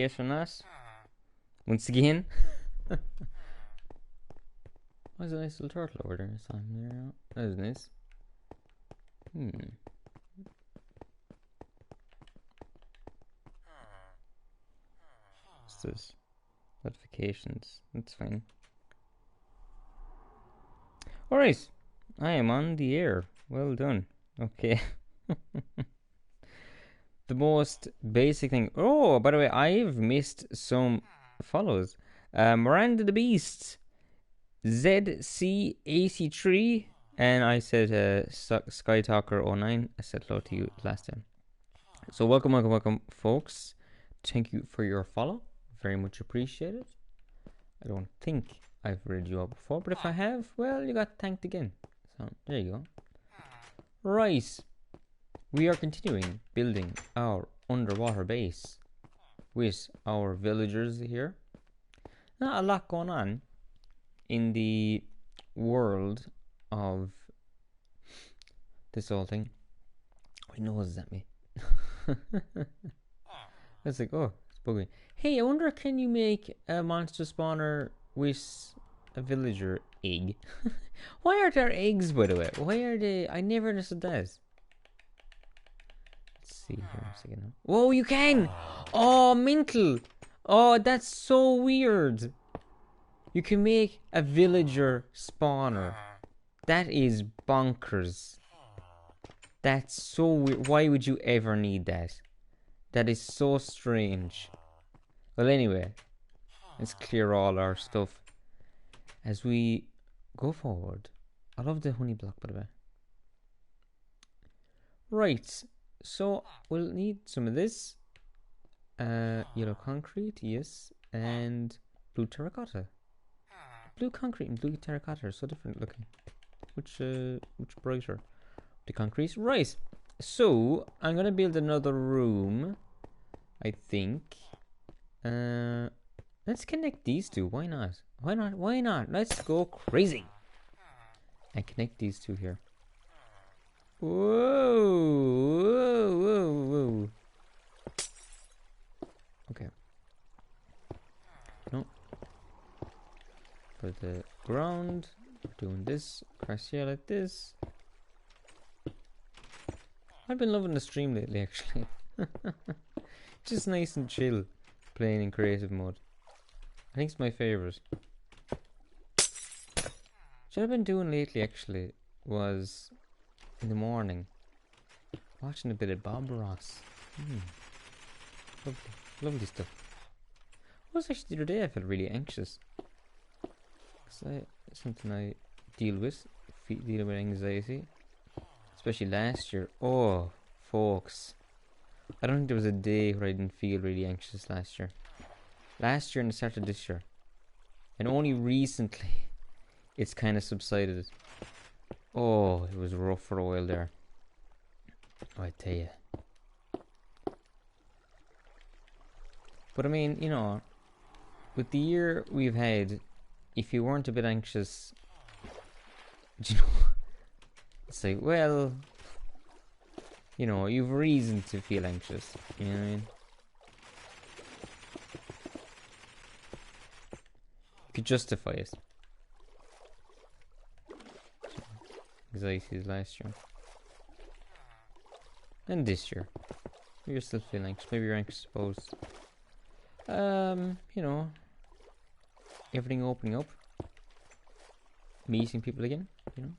yes or not? Once again. Why is a nice little turtle over there? There. That is nice. What's this? Notifications. That's fine. Alright. I am on the air. Well done. Okay. The most basic thing. Oh, by the way, I've missed some follows. Miranda the Beast, ZC83, and I said Skytalker09. I said hello to you last time. So welcome, folks. Thank you for your follow. Very much appreciated. I don't think I've read you out before, but if I have, well, you got thanked again. So there you go. Right. We are continuing building our underwater base with our villagers here. Not a lot going on in the world of this whole thing. What nose is at me? It's like, oh, it's bugging. Hey, I wonder, can you make a monster spawner with a villager egg? Why are there eggs, by the way? Why are they? I never understood that. Let's see here a second. Whoa, you can! Oh, mental! Oh, that's so weird. You can make a villager spawner. That is bonkers. That's so weird. Why would you ever need that? That is so strange. Well, anyway, let's clear all our stuff as we go forward. I love the honey block, by the way. Right, so we'll need some of this. Yellow concrete, yes, and blue terracotta. Blue concrete and blue terracotta are so different looking. Which brighter? The concrete, right? So I'm gonna build another room, I think. Let's connect these two. Why not? Why not? Why not? Let's go crazy and connect these two here. Whoa. Okay. No. For the ground, we're doing this. Across here like this. I've been loving the stream lately, actually. Just nice and chill, playing in creative mode. I think it's my favourite. What I've been doing lately, actually, was in the morning watching a bit of Bob Ross. Lovely stuff. What was actually the other day I felt really anxious. Something I deal with anxiety. Especially last year. Oh, folks. I don't think there was a day where I didn't feel really anxious last year. Last year and the start of this year. And only recently it's kind of subsided. Oh, it was rough for a while there. I tell you. But I mean, you know, with the year we've had, if you weren't a bit anxious, you know, it's like, well, you know, you've reason to feel anxious. You know what I mean? You could justify it. Anxiety last year. And this year. Maybe you're still feeling anxious. Maybe you're anxious about, you know, everything opening up. Meeting people again, you know.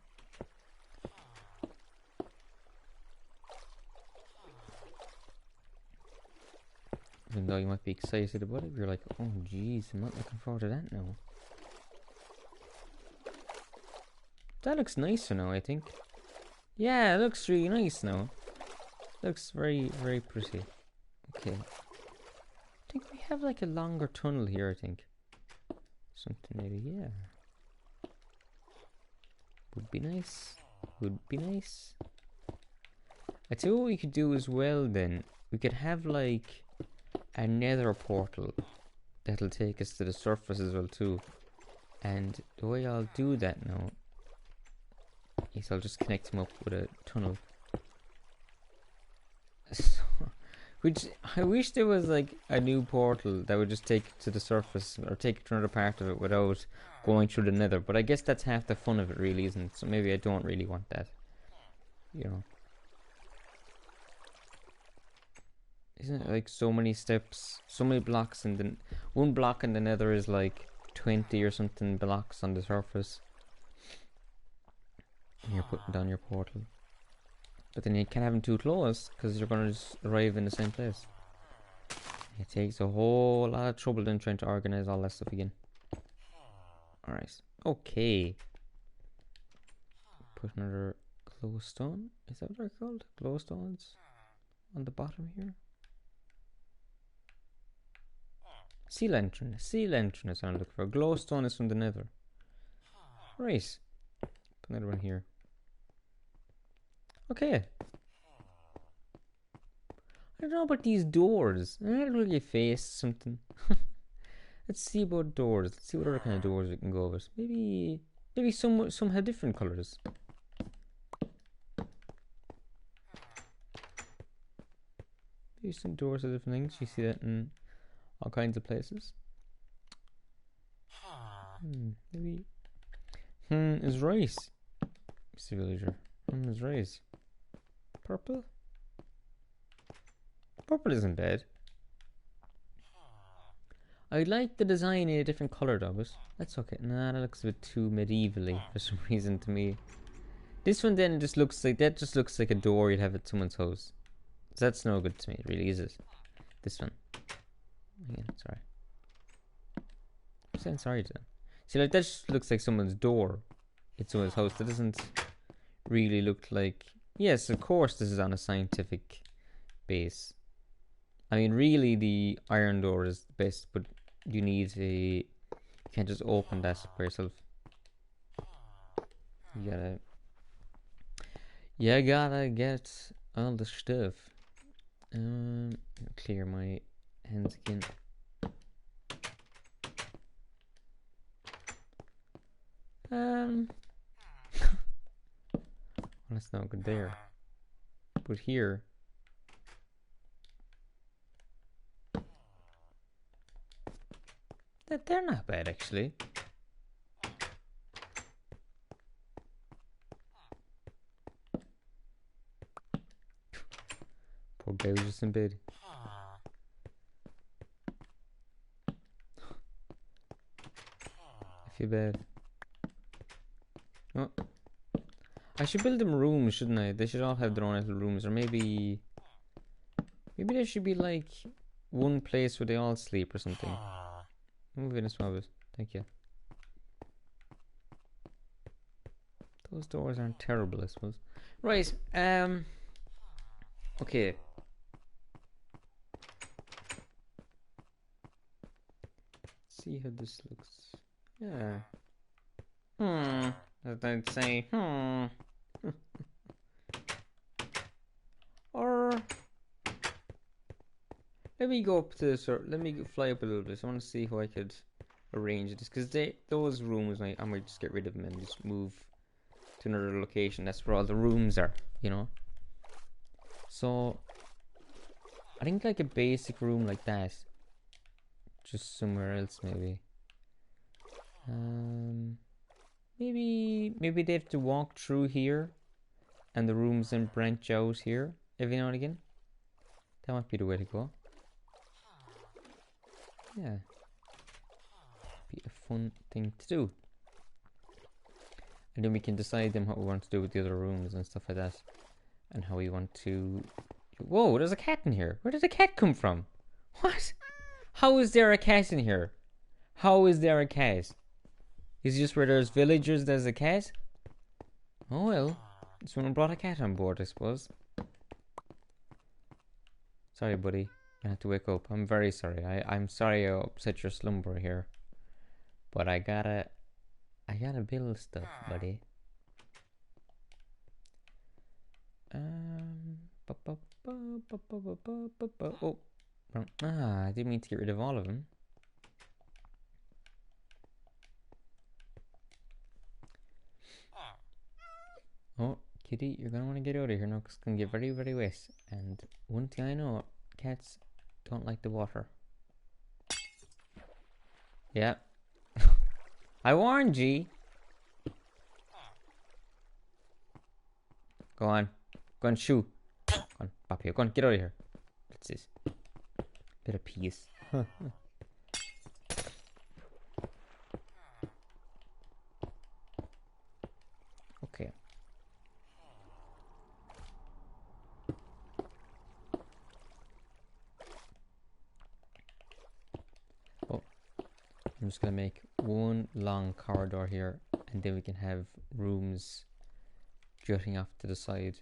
Even though you might be excited about it, you're like, oh jeez, I'm not looking forward to that now. That looks nicer now, I think. Yeah, it looks really nice now. Looks very, very pretty. Okay. I think we have like a longer tunnel here, I think. Something maybe, yeah. Would be nice. Would be nice. I tell you what we could do as well then. We could have like a nether portal that'll take us to the surface as well too. And the way I'll do that now is I'll just connect him up with a tunnel. So Which I wish there was like a new portal that would just take it to the surface or take it to another part of it without going through the nether. But I guess that's half the fun of it, really, isn't it? So maybe I don't really want that. You know. Isn't it like so many steps, so many blocks, and then one block in the nether is like 20 or something blocks on the surface. And you're putting down your portal. But then you can't have them too close because you're going to just arrive in the same place. It takes a whole lot of trouble then trying to organize all that stuff again. Alright. Okay. Put another glowstone. Is that what they're called? Glowstones? On the bottom here. Sea lantern. Sea lantern is what I'm looking for. Glowstone is from the nether. Right. Put another one here. Okay. I don't know about these doors. I don't really face something. Let's see about doors. Let's see what other kind of doors we can go with. Maybe some have different colours. Maybe some doors have different things. You see that in all kinds of places. Maybe. Is rice. Mr. Villager. Is rice. Purple? Purple isn't bad. I like the design in a different colour though, but that's okay. Nah, that looks a bit too medievally for some reason to me. This one then just looks like a door you'd have at someone's house. So that's no good to me, really, is it? This one. Yeah, sorry. I'm saying sorry to them. See, like that just looks like someone's door at someone's house. That doesn't really look like. Yes, of course, this is on a scientific base. I mean, really, the iron door is the best, but you need a. You can't just open that by yourself. You gotta get all the stuff. Clear my hands again. Well, that's not good there. But here. They're not bad, actually. Poor guy was just in bed. I feel bad. Oh. I should build them rooms, shouldn't I? They should all have their own little rooms. Or maybe there should be like one place where they all sleep or something. Move in a small bit. Thank you. Those doors aren't terrible, I suppose. Right, okay. Let's see how this looks. Yeah. I'd say, Or let me go up to this, or let me fly up a little bit. I want to see how I could arrange this, because those rooms, I might just get rid of them and just move to another location. That's where all the rooms are, you know. So I think like a basic room like that, just somewhere else, maybe. Maybe they have to walk through here, and the rooms then branch out here every now and again. That might be the way to go. Yeah, be a fun thing to do. And then we can decide then what we want to do with the other rooms and stuff like that, and how we want to. Whoa, there's a cat in here. Where did the cat come from? What? How is there a cat in here? How is there a cat? Is it just where there's villagers there's a cat? Oh well, someone brought a cat on board, I suppose. Sorry, buddy. I have to wake up. I'm very sorry. I'm sorry I upset your slumber here. But I gotta build stuff, buddy. Oh, I didn't mean to get rid of all of them. Oh, kitty, you're gonna want to get out of here now, because it's gonna get very, very wet. And one thing I know, Cats don't like the water. Yeah. I warned ye. Go on. Go on, shoo. Go on, pop here. Go on, get out of here. What's this? Bit of peace. Okay. Oh, I'm just gonna make one long corridor here, and then we can have rooms jutting off to the side.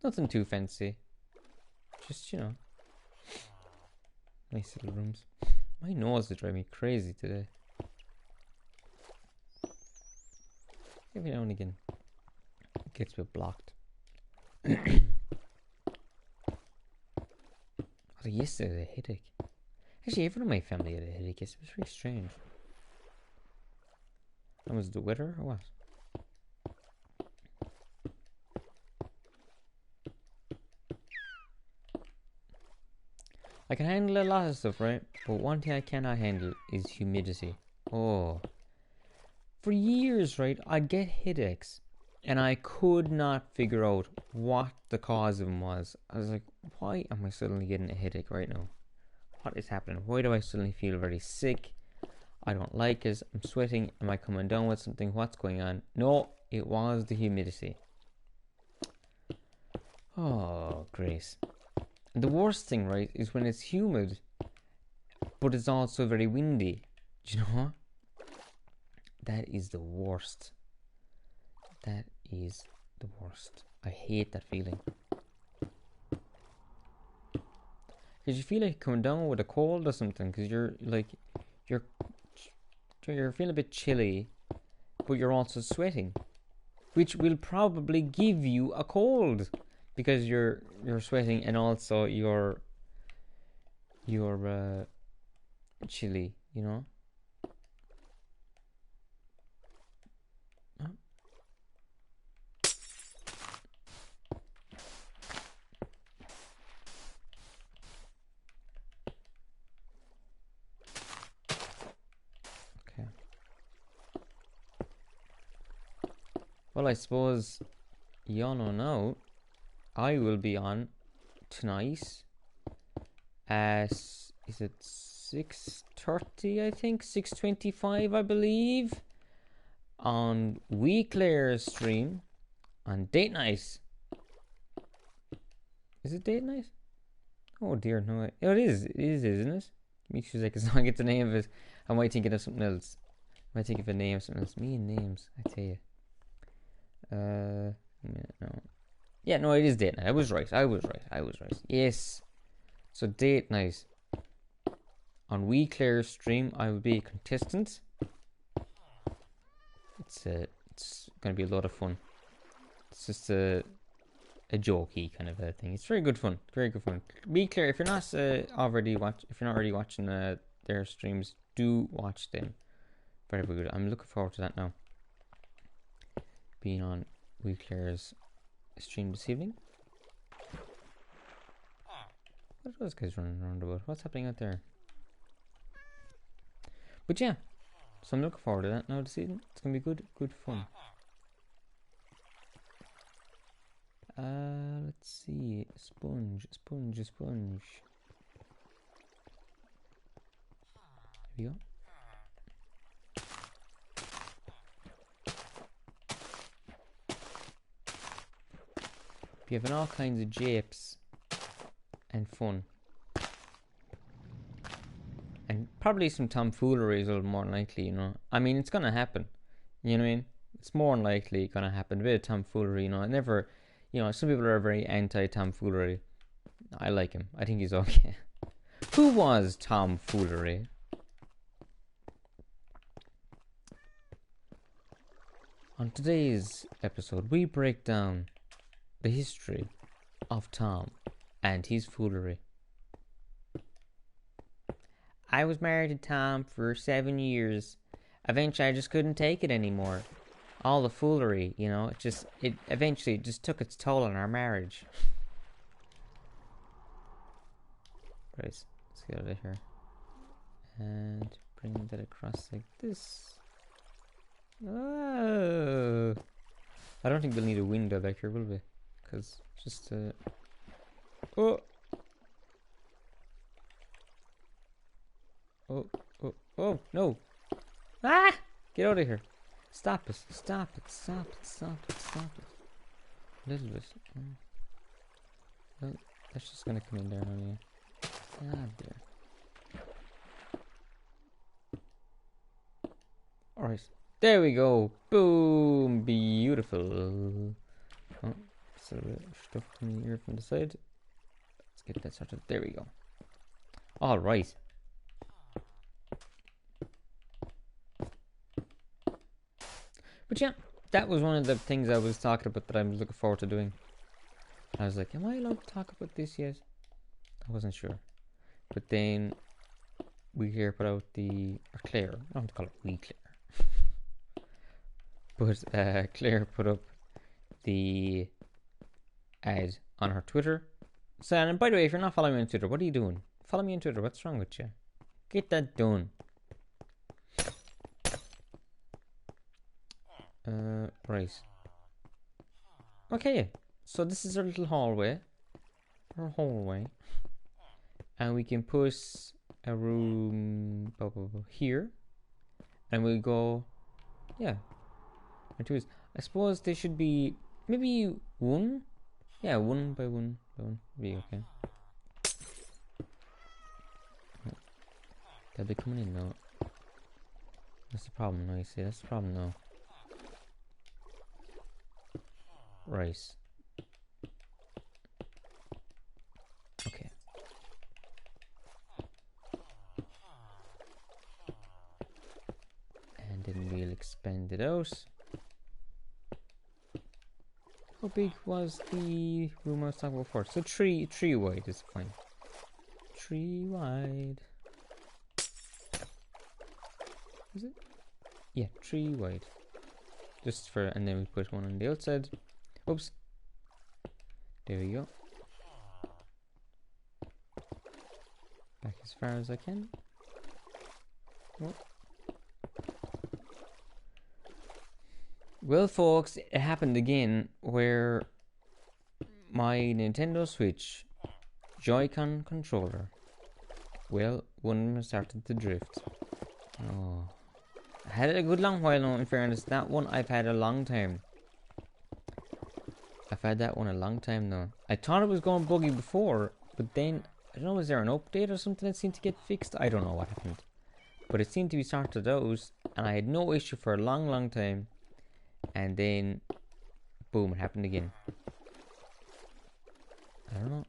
Nothing too fancy. Just, you know, nice little rooms. My nose is driving me crazy today. Every now and again, it gets a bit blocked. Oh, yesterday I had a headache. Actually, everyone in my family had a headache. It was very strange. And was it the weather or what? I can handle a lot of stuff, right? But one thing I cannot handle is humidity. Oh. For years, right, I'd get headaches and I could not figure out what the cause of them was. I was like, why am I suddenly getting a headache right now? What is happening? Why do I suddenly feel very sick? I don't like it. I'm sweating. Am I coming down with something? What's going on? No, it was the humidity. Oh, Grace. The worst thing, right, is when it's humid, but it's also very windy. Do you know what? That is the worst. That is the worst. I hate that feeling. Because you feel like coming down with a cold or something, because you're feeling a bit chilly, but you're also sweating, which will probably give you a cold. Because you're sweating and also you're chilly, you know. Okay. Well, I suppose y'all know now. I will be on tonight at, is it 6:30, I think? 6:25, I believe, on Weeclair's stream on date night. Is it date night? Oh dear, no. Oh, it is, isn't it? Me 2 seconds, I get the name of it. I might think of something else. I might think of a name, something else. Me and names, I tell you. No. Yeah, no, it is date night. I was right. Yes. So date night. On Weeclair's stream, I will be a contestant. It's going to be a lot of fun. It's just a jokey kind of a thing. It's very good fun. Very good fun. Weeclair, if you're not already watching their streams, do watch them. Very, very good. I'm looking forward to that now. Being on Weeclair's stream this evening. What are those guys running around about? What's happening out there? But yeah, so I'm looking forward to that now this evening. It's gonna be good fun. Let's see. Sponge. Here we go. Be having all kinds of japes and fun. And probably some tomfoolery is a little more likely, you know. I mean, it's gonna happen. You know what I mean? It's more than likely gonna happen. A bit of tomfoolery, you know. I never, you know, some people are very anti-tomfoolery. I like him. I think he's okay. Who was tomfoolery? On today's episode, we break down the history of Tom and his foolery. I was married to Tom for 7 years. Eventually, I just couldn't take it anymore. All the foolery, you know, it eventually just took its toll on our marriage. Right, let's get out of here. And bring that across like this. Oh! I don't think we'll need a window back here, will we? Because just oh! Oh, oh, oh, no! Ah! Get out of here! Stop it, stop it, stop it, stop it, stop it. A little bit. Well, that's just gonna come in there on you. Ah, there. Alright, there we go. Boom! Beautiful. Oh, so stuff coming here from the side. Let's get that started. There we go. Alright. But yeah, that was one of the things I was talking about that I was looking forward to doing. I was like, am I allowed to talk about this yet? I wasn't sure. But then we here put out the, or Claire, I don't have to call it we Claire. But Claire put up the ad on her Twitter. So, and by the way, if you're not following me on Twitter, what are you doing? Follow me on Twitter, what's wrong with you? Get that done. Right. Okay, so this is our little hallway. And we can put a room here. And we'll go, yeah. I suppose they should be maybe one. Yeah, one by one would be okay. They'll be coming in now. That's the problem now, you see, that's the problem now. Right. Okay. And then we'll expand it out. How big was the room I was talking about before? So three wide is fine. 3 wide. Is it? Yeah, 3 wide. Just for, and then we put one on the outside. Oops. There we go. Back as far as I can. Oh. Well, folks, it happened again where my Nintendo Switch Joy-Con controller, well, one started to drift. Oh. I had it a good long while now, in fairness. That one I've had a long time. I've had that one a long time now. I thought it was going buggy before, but then, I don't know, was there an update or something that seemed to get fixed? I don't know what happened. But it seemed to be sorted out, and I had no issue for a long time. And then, boom, it happened again. I don't know.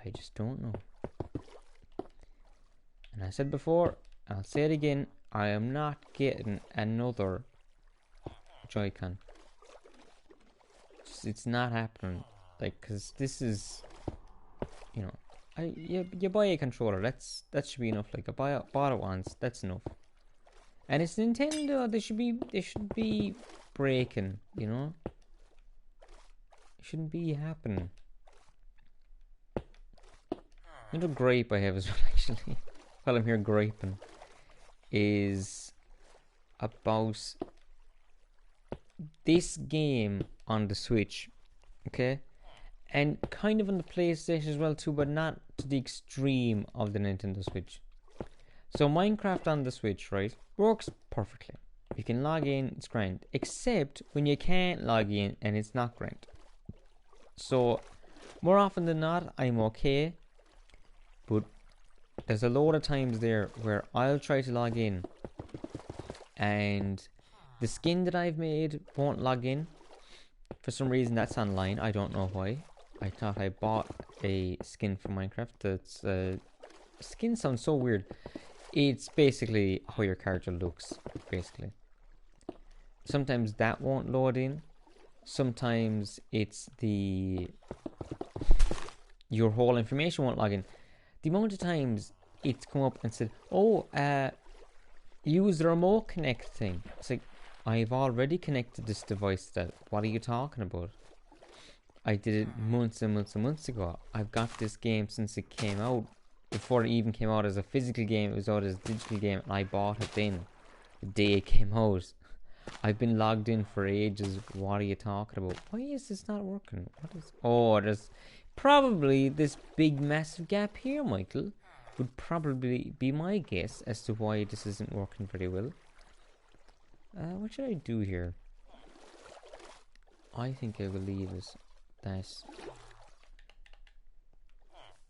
I just don't know. And I said before, I'll say it again, I am not getting another Joy-Con. It's not happening. Like, cause this is, you know, you buy a controller. That should be enough. Like, I bought it once. That's enough. And it's Nintendo. They should be breaking. You know, it shouldn't be happening. Another gripe I have as well, actually, while I'm here griping, is about this game on the Switch, okay, and kind of on the PlayStation as well too, but not to the extreme of the Nintendo Switch. So Minecraft on the Switch, right, works perfectly. You can log in, it's grand, except when you can't log in and it's not grand. So more often than not, I'm okay, but there's a load of times there where I'll try to log in and the skin that I've made won't log in. For some reason that's online, I don't know why. I thought I bought a skin for Minecraft. That's skin sounds so weird. It's basically how your character looks, basically. Sometimes that won't load in. Sometimes it's your whole information won't log in. The amount of times it's come up and said, oh, use the remote connect thing. It's like, I've already connected this device. That, what are you talking about? I did it months and months and months ago. I've got this game since it came out. before it even came out as a physical game. It was out as a digital game, and I bought it then the day it came out. I've been logged in for ages. What are you talking about? Why is this not working? What is... Oh, there's probably this big massive gap here, Michael. Would probably be my guess as to why this isn't working very well. What should I do here? I think I will leave it that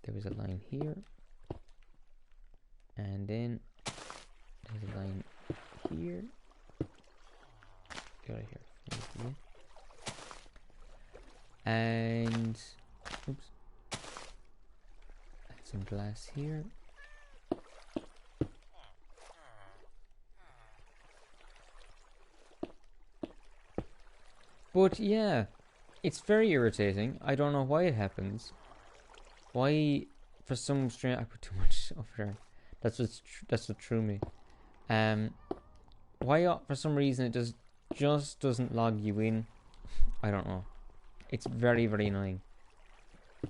there was a line here, and then there's a line here. Get out of here. And oops, add some glass here. But yeah, it's very irritating. I don't know why it happens. Why, for some strange, I put too much over there. That's what threw me. Why for some reason it just doesn't log you in. I don't know. It's very, very annoying.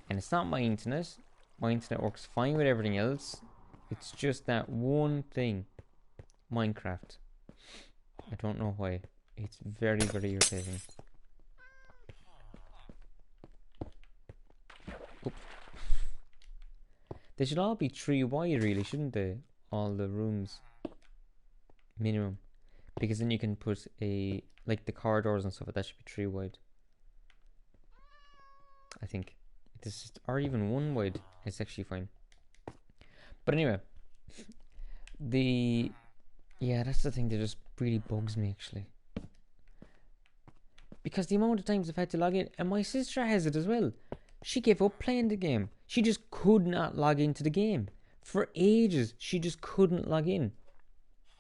And it's not my internet. My internet works fine with everything else. It's just that one thing, Minecraft. I don't know why. It's very, very irritating. They should all be 3 wide, really, shouldn't they? All the rooms. Minimum. Because then you can put like the corridors and stuff, that should be 3 wide. I think. Or even 1 wide. It's actually fine. But anyway. Yeah, that's the thing that just really bugs me, actually. Because the amount of times I've had to log in, and my sister has it as well. She gave up playing the game. She just could not log into the game. For ages, she just couldn't log in.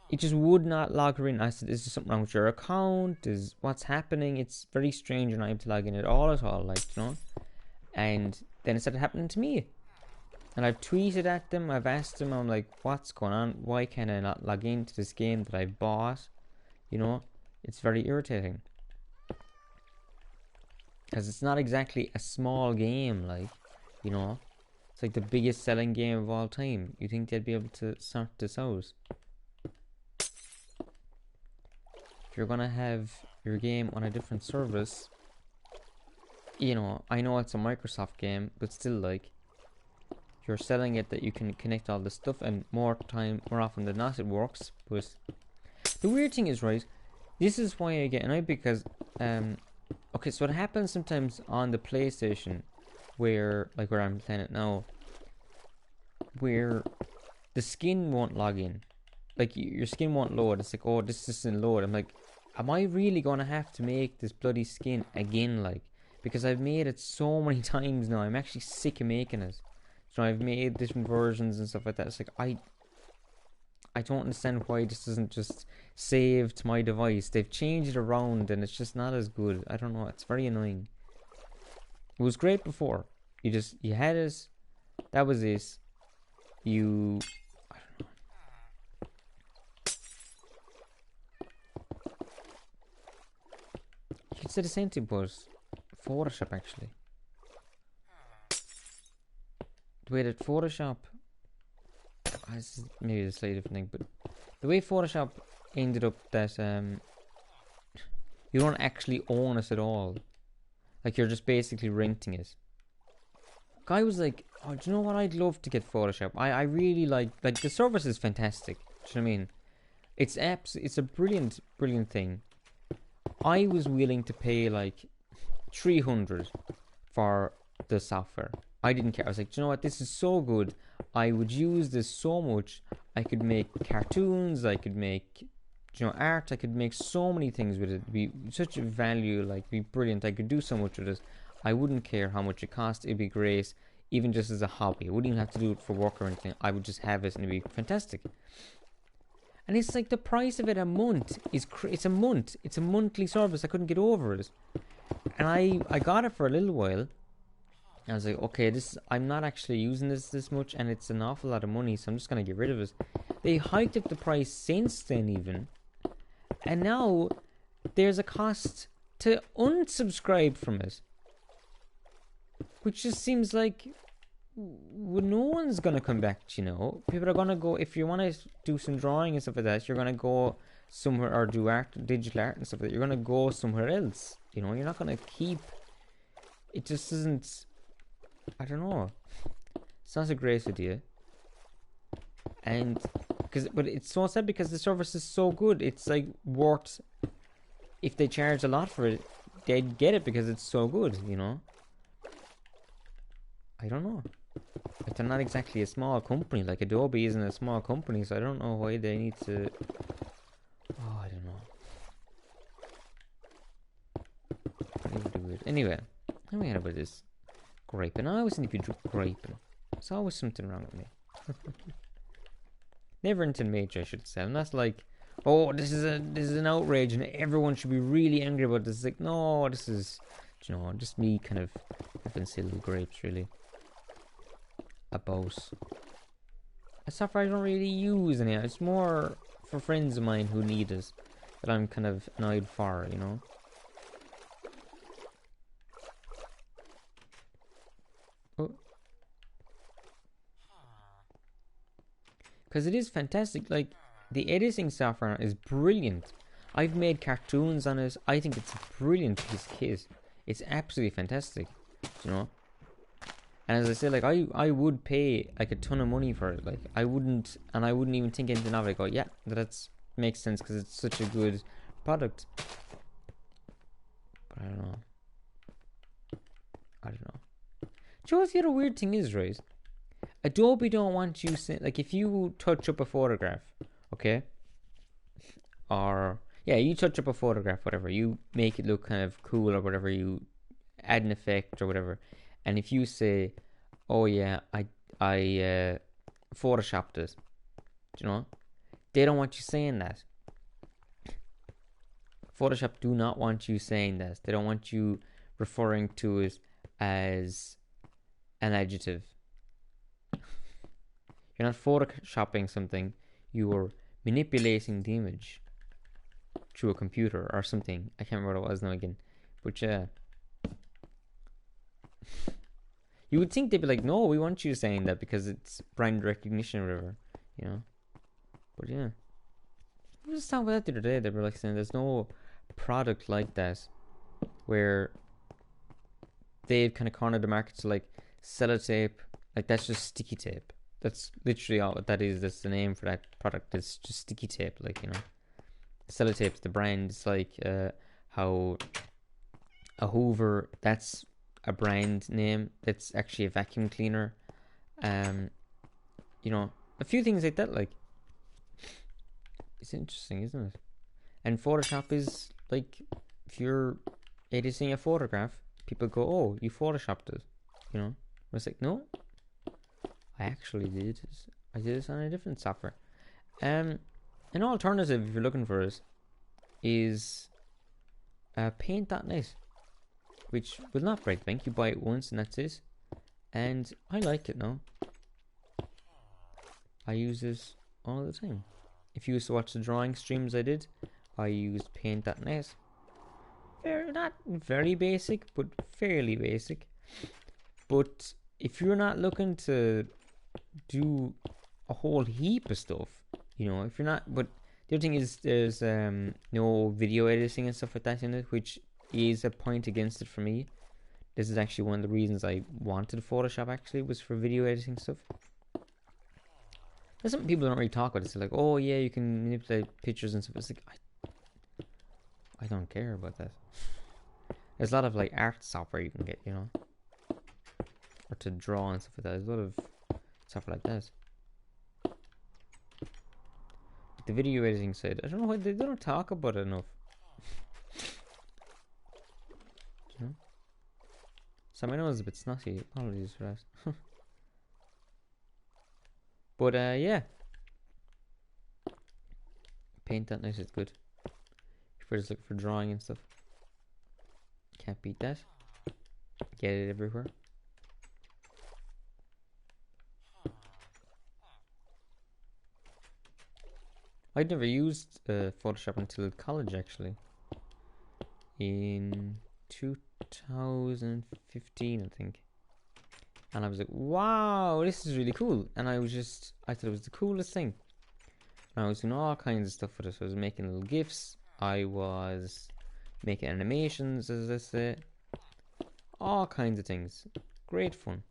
It just would not log her in. I said, is there something wrong with your account? What's happening? It's very strange you're not able to log in at all, like, you know. And then it started happening to me. And I've tweeted at them, I've asked them, I'm like, what's going on? Why can I not log into this game that I bought? You know, it's very irritating. Because it's not exactly a small game, like, you know. It's like the biggest selling game of all time. You think they'd be able to sort this out? If you're gonna have your game on a different service, you know, I know it's a Microsoft game, but still, like, you're selling it that you can connect all this stuff, and more often than not, it works. But the weird thing is, right, this is why I get annoyed, because, okay, so it happens sometimes on the PlayStation, where I'm playing it now, where the skin won't log in. Like, your skin won't load. It's like, oh, this doesn't load. I'm like, am I really going to have to make this bloody skin again, like? Because I've made it so many times now. I'm actually sick of making it. So I've made different versions and stuff like that. It's like, I don't understand why this doesn't just save to my device. They've changed it around and it's just not as good. I don't know. It's very annoying. It was great before. You had it. That was it. I don't know. You could say the same thing was Photoshop, actually. The way that Photoshop, this is maybe a slightly different thing, but the way Photoshop ended up that you don't actually own it at all. Like, you're just basically renting it. Guy was like, oh, do you know what? I'd love to get Photoshop. I really like the service is fantastic. Do you know what I mean? It's a brilliant thing. I was willing to pay like 300 for the software. I didn't care. I was like, do you know what? This is so good. I would use this so much. I could make cartoons. I could make, art. I could make so many things with it. It'd be such a value. Like, be brilliant. I could do so much with it. I wouldn't care how much it cost. It'd be great, even just as a hobby. I wouldn't even have to do it for work or anything. I would just have it, and it'd be fantastic. And it's like the price of it a month is it's a month. It's a monthly service. I couldn't get over it, and I got it for a little while. I was like, okay, I'm not actually using this much, and it's an awful lot of money, so I'm just gonna get rid of it. They hiked up the price since then, even, and now there's a cost to unsubscribe from it, which just seems like, no one's gonna come back. You know, people are gonna go if you want to do some drawing and stuff like that. You're gonna go somewhere or do art, digital art and stuff like that. You're gonna go somewhere else. You know, you're not gonna keep. It just isn't. I don't know. It's not a great idea. And but it's so sad because the service is so good. It's like worth. If they charge a lot for it, they'd get it because it's so good. You know. I don't know. Like they're not exactly a small company. Like Adobe isn't a small company, so I don't know why they need to. Oh, I don't know. Really weird. Anyway, let me hear about this griping. I always seem to be griping. There's always something wrong with me. Never anything major, I should say. And that's like, oh, this is an outrage, and everyone should be really angry about this. It's like, no, this is, you know, just me kind of having silly grapes, really. About a software I don't really use anyhow. It's more for friends of mine who need it that I'm kind of annoyed for, you know. Oh. Because it is fantastic. Like, the editing software is brilliant. I've made cartoons on it. I think it's a brilliant piece of kit. It's absolutely fantastic, you know. And as I said, like, I would pay like a ton of money for it. Like, I wouldn't even think anything of it. I go, yeah, that's makes sense because it's such a good product. But I don't know. Do you know what the other weird thing is, right? Adobe don't want you like if you touch up a photograph, okay, or yeah, you touch up a photograph, whatever, you make it look kind of cool or whatever, you add an effect or whatever, and if you say, oh yeah, I photoshopped it, you know, they don't want you saying that. Photoshop do not want you saying that. They don't want you referring to it as an adjective. You're not photoshopping something, you are manipulating the image through a computer or something. I can't remember what it was now again. But yeah. You would think they'd be like, no, we want you saying that because it's brand recognition or whatever, you know. But yeah. I was just talking about that the other day. They were like saying there's no product like that where they've kind of cornered the market to like sellotape. Like, that's just sticky tape. That's literally all that is. That's the name for that product. It's just sticky tape, like, you know. Sellotape's the brand. It's like how a Hoover, that's a brand name. That's actually a vacuum cleaner. You know, a few things like that. Like, it's interesting, isn't it? And Photoshop is like, if you're editing a photograph, people go, "Oh, you photoshopped it," you know. I was like, no. I actually did. I did this on a different software. An alternative, if you're looking for it, is Paint.net, which will not break the bank. You buy it once and that's it. And I like it now. I use it all the time. If you used to watch the drawing streams I did, I used Paint.net. Not very basic, but fairly basic. But if you're not looking to do a whole heap of stuff, you know, if you're not, but the other thing is there's no video editing and stuff like that in it, which is a point against it for me. This is actually one of the reasons I wanted Photoshop, actually, was for video editing stuff. There's something people don't really talk about. It's like, oh yeah, you can manipulate pictures and stuff. It's like, I don't care about that. There's a lot of like art software you can get, you know, or to draw and stuff like that. There's a lot of stuff like that. The video editing side, I don't know why they don't talk about it enough. You know? So my nose is a bit snotty. Apologies for that. But yeah, Paint.net is good. If you're just looking for drawing and stuff, can't beat that. Get it everywhere. I'd never used Photoshop until college, actually. In 2015, I think. And I was like, wow, this is really cool. And I thought it was the coolest thing. And I was doing all kinds of stuff with it. So I was making little GIFs. I was making animations, as I say. All kinds of things. Great fun.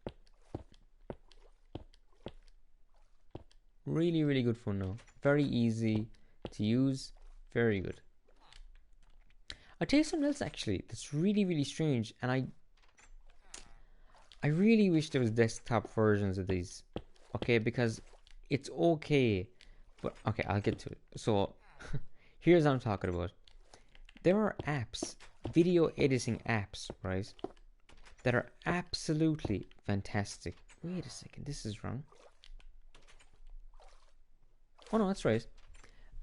Really, really good fun now. Very easy to use. Very good. I'll tell you something else actually that's really, really strange. And I really wish there was desktop versions of these. Okay, because it's okay. But okay, I'll get to it. So here's what I'm talking about. There are apps, video editing apps, right, that are absolutely fantastic. Wait a second, this is wrong. Oh no, that's right.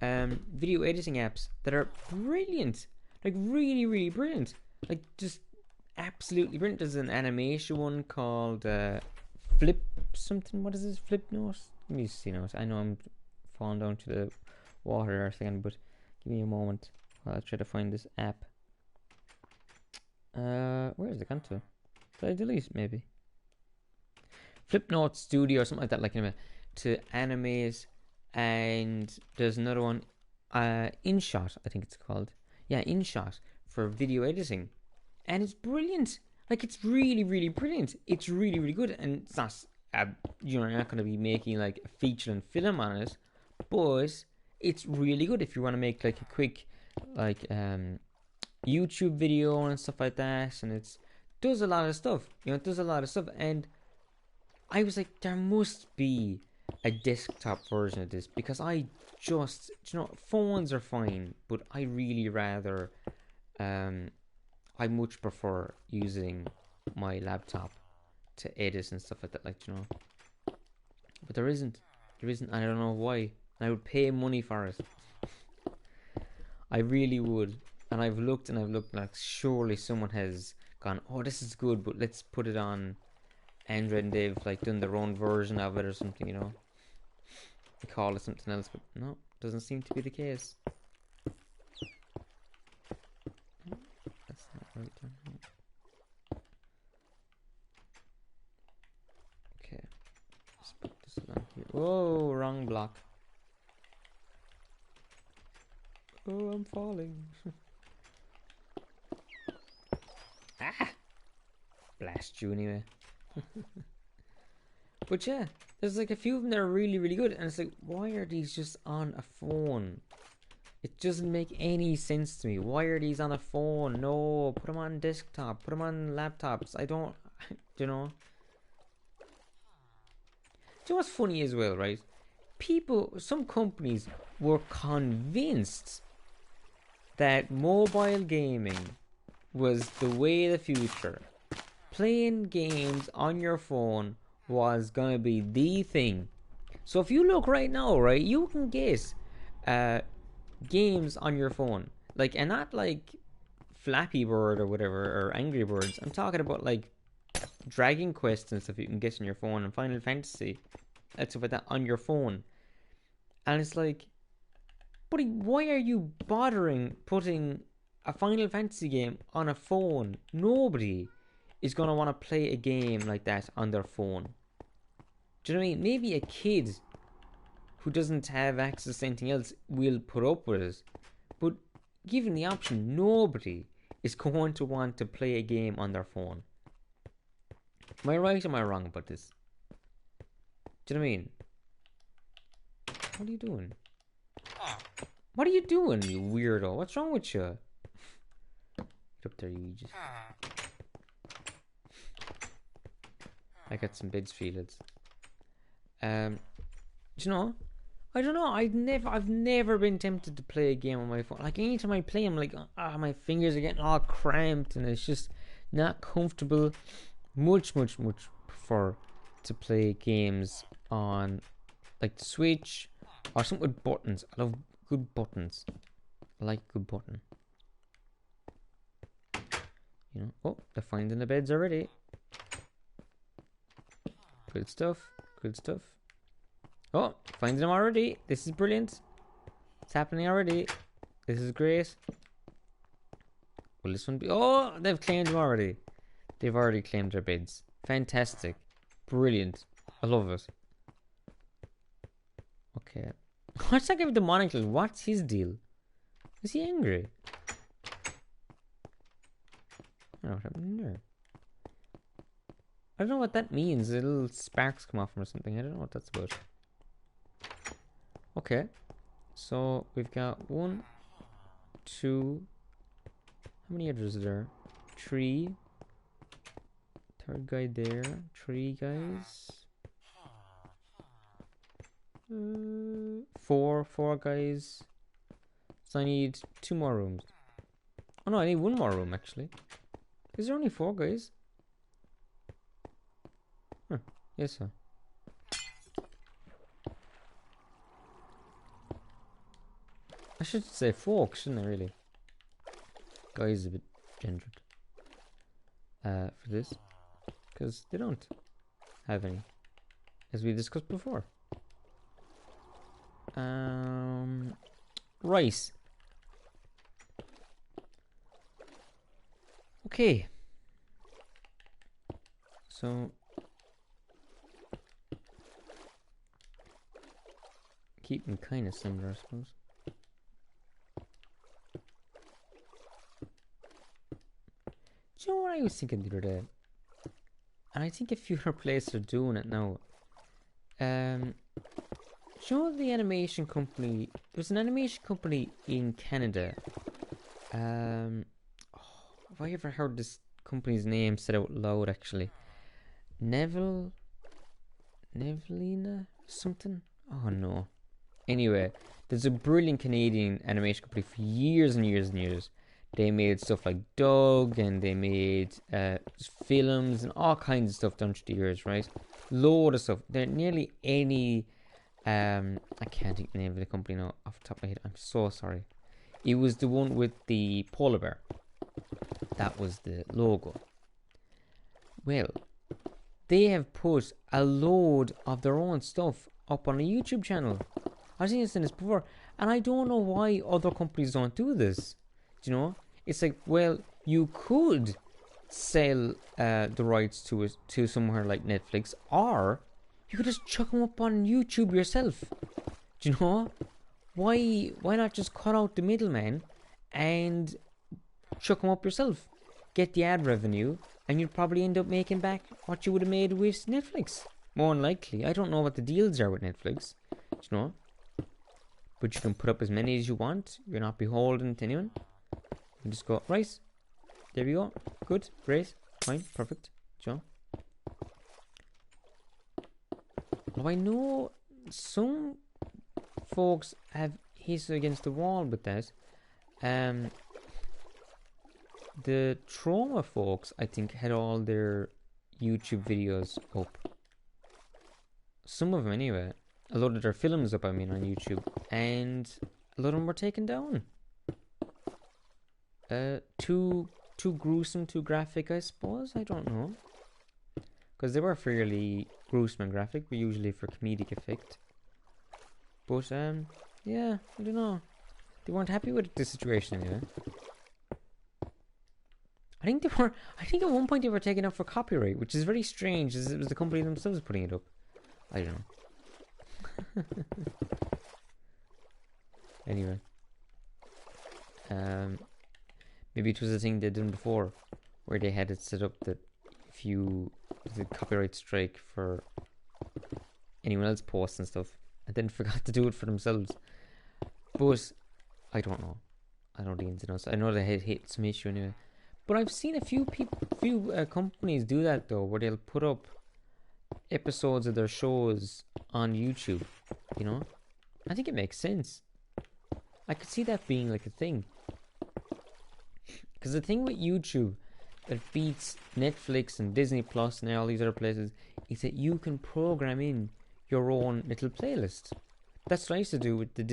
Video editing apps that are brilliant. Like really, really brilliant. Like just absolutely brilliant. There's an animation one called Flip something. What is this? Flip Note? Let me see now. I know I'm falling down to the water there a second, but give me a moment while I try to find this app. Where is it gone to? Did I delete maybe? Flip Note Studio or something like that, like to animate. And there's another one, InShot, I think it's called. Yeah, InShot for video editing, and it's brilliant. Like it's really, really brilliant. It's really, really good, and it's not, you're not going to be making like a feature-length film on it, but it's really good if you want to make like a quick, like YouTube video and stuff like that. And it does a lot of stuff. It does a lot of stuff, and I was like, there must be a desktop version of this, because I just, phones are fine, but I really rather, I much prefer using my laptop to edit and stuff like that, but there isn't, I don't know why. I would pay money for it. I really would. And I've looked, like surely someone has gone, oh, this is good, but let's put it on Android, and they've like done their own version of it or something, They call it something else, but no, doesn't seem to be the case. That's not right. Okay, let's put this on here. Whoa, wrong block. Oh, I'm falling. Ah! Blast you anyway. But yeah, there's like a few of them that are really, really good, and it's like, why are these just on a phone? It doesn't make any sense to me. Why are these on a phone? No, put them on desktop, put them on laptops. I don't, Do you know what's funny as well, right? Some companies were convinced that mobile gaming was the way of the future. Playing games on your phone was gonna be the thing. So if you look right now, right, you can get games on your phone, like, and not like Flappy Bird or whatever, or Angry Birds. I'm talking about like Dragon Quest and stuff you can get on your phone, and Final Fantasy, and stuff like that on your phone. And it's like, buddy, why are you bothering putting a Final Fantasy game on a phone? Nobody is going to want to play a game like that on their phone. Do you know what I mean? Maybe a kid who doesn't have access to anything else will put up with it. But given the option, nobody is going to want to play a game on their phone. Am I right or am I wrong about this? Do you know what I mean? What are you doing? What are you doing, you weirdo? What's wrong with you? Get up there, you just... I got some bids feelings. Do you know? I don't know. I've never been tempted to play a game on my phone. Like anytime I play, I'm like, my fingers are getting all cramped, and it's just not comfortable. Much prefer to play games on like the Switch or something with buttons. I love good buttons. I like good button. Oh, they're finding the beds already. Good stuff. Oh, finding them already. This is brilliant. It's happening already. This is great. Will this one be... Oh, they've claimed them already. They've already claimed their beds. Fantastic. Brilliant. I love it. Okay. What's that guy with the monocle? What's his deal? Is he angry? I don't know what happened there. I don't know what that means. Little sparks come off him or something. I don't know what that's about. Okay. So we've got 1, 2. How many others are there? 3. Third guy there. 3 guys. 4 guys. So I need 2 more rooms. Oh no, I need 1 more room actually. Is there only 4 guys? Huh. Yes, sir. I should say folks, shouldn't I really? Guys is a bit gendered. For this. Because they don't have any. As we discussed before. Rice. Okay. So keep them kind of similar, I suppose. Do you know what I was thinking the other day? And I think a few other places are doing it now. Do you know the animation company? There's an animation company in Canada. Have I ever heard this company's name said out loud actually? Nevelina something? Oh no. Anyway, there's a brilliant Canadian animation company for years and years and years. They made stuff like Doug, and they made films and all kinds of stuff down through the years, right? Load of stuff. They're nearly any I can't think the name of the company now off the top of my head. I'm so sorry. It was the one with the polar bear. That was the logo. Well, they have put a load of their own stuff up on a YouTube channel. I've seen this before, and I don't know why other companies don't do this. Do you know? It's like, well, you could sell the rights to it to somewhere like Netflix, or you could just chuck them up on YouTube yourself. Do you know? Why not just cut out the middleman and chuck them up yourself? Get the ad revenue, and you'd probably end up making back what you would have made with Netflix. More than likely. I don't know what the deals are with Netflix. Do you know? But you can put up as many as you want. You're not beholden to anyone. You just go, right. There we go. Good. Great. Fine. Perfect. Joe. Well, I know some folks have history against the wall with that. The Trauma folks, I think, had all their YouTube videos up. Some of them, anyway. A lot of their films up, I mean, on YouTube. And a lot of them were taken down. Too gruesome, too graphic, I suppose. I don't know. Because they were fairly gruesome and graphic, but usually for comedic effect. But, yeah, I don't know. They weren't happy with the situation anyway. I think at one point they were taken up for copyright, which is very strange, as it was the company themselves putting it up. I don't know. Anyway. Maybe it was a thing they'd done before, where they had it set up that if you did a copyright strike for anyone else posts and stuff, and then forgot to do it for themselves. But I don't know. I don't know the ins and outs. I know they had hit some issue anyway. But I've seen a few companies do that though, where they'll put up episodes of their shows on YouTube. You know, I think it makes sense. I could see that being like a thing. Because the thing with YouTube that beats Netflix and Disney Plus and all these other places is that you can program in your own little playlist. That's what I used to do with the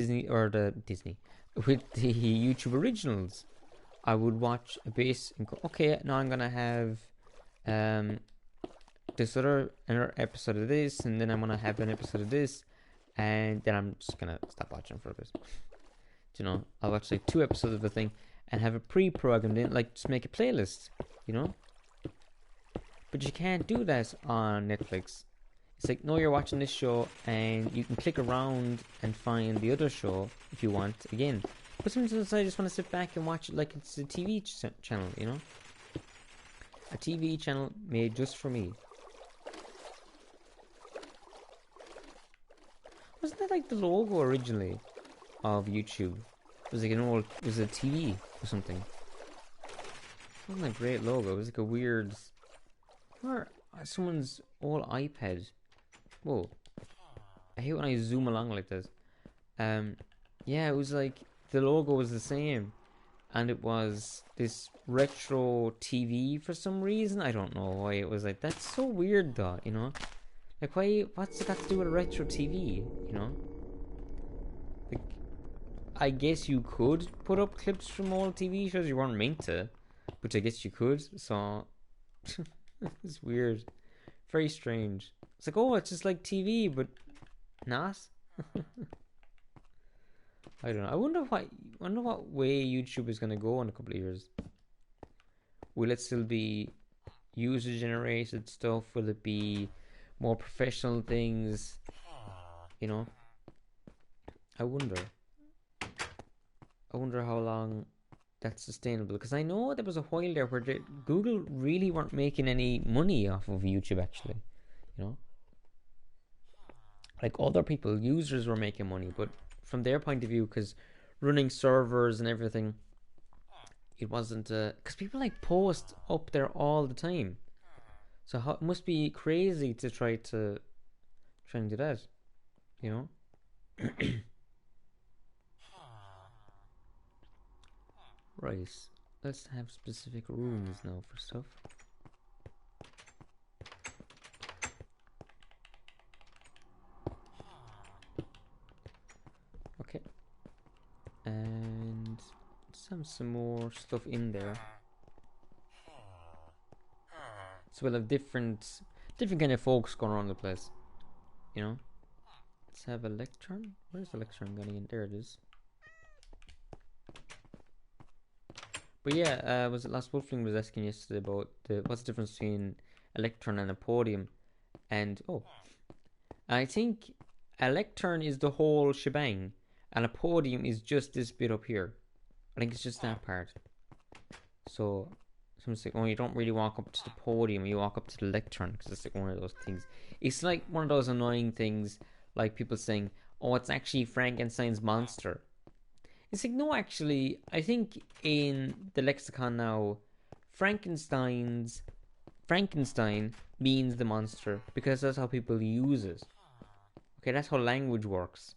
with the YouTube originals. I would watch a base and go, okay, now I'm gonna have this another episode of this, and then I'm gonna have an episode of this, and then I'm just gonna stop watching for a bit. You know, I'll watch like 2 episodes of a thing and have it pre-programmed in, like just make a playlist, you know. But you can't do that on Netflix. It's like, no, you're watching this show, and you can click around and find the other show if you want again. But sometimes I just want to sit back and watch it like it's a TV channel, you know? A TV channel made just for me. Wasn't that like the logo originally of YouTube? It was like an old, it was a TV or something. It wasn't a great logo. It was like a weird, or someone's old iPad. Whoa! I hate when I zoom along like this. Yeah, it was like the logo was the same, and it was this retro TV for some reason. I don't know why it was like. That's so weird, though. You know, like why? What's it got to do with a retro TV? You know, like I guess you could put up clips from old TV shows. You weren't meant to, but I guess you could. So it's weird, very strange. It's like, oh, it's just like TV, but not. I don't know. I wonder what way YouTube is gonna go in a couple of years. Will it still be user generated stuff? Will it be more professional things? You know? I wonder. I wonder how long that's sustainable. Because I know there was a while there where Google really weren't making any money off of YouTube actually. You know? Like other people, users were making money, but from their point of view, because running servers and everything, it wasn't because people like post up there all the time, so it must be crazy to try and do that, you know. Right, let's have specific rooms now for stuff. Okay, and some more stuff in there. So we'll have different kind of folks going around the place, you know. Let's have a lectern. Where's the lectern going in? There it is. But yeah, was it Last Wolfling was asking yesterday about what's the difference between a lectern and a podium, and I think a lectern is the whole shebang, and a podium is just this bit up here. I think it's just that part. So someone's like, oh, you don't really walk up to the podium, you walk up to the lectern, because it's like one of those things. It's like one of those annoying things, like people saying, oh, it's actually Frankenstein's monster. It's like, no, actually, I think in the lexicon now, Frankenstein means the monster, because that's how people use it. Okay, that's how language works.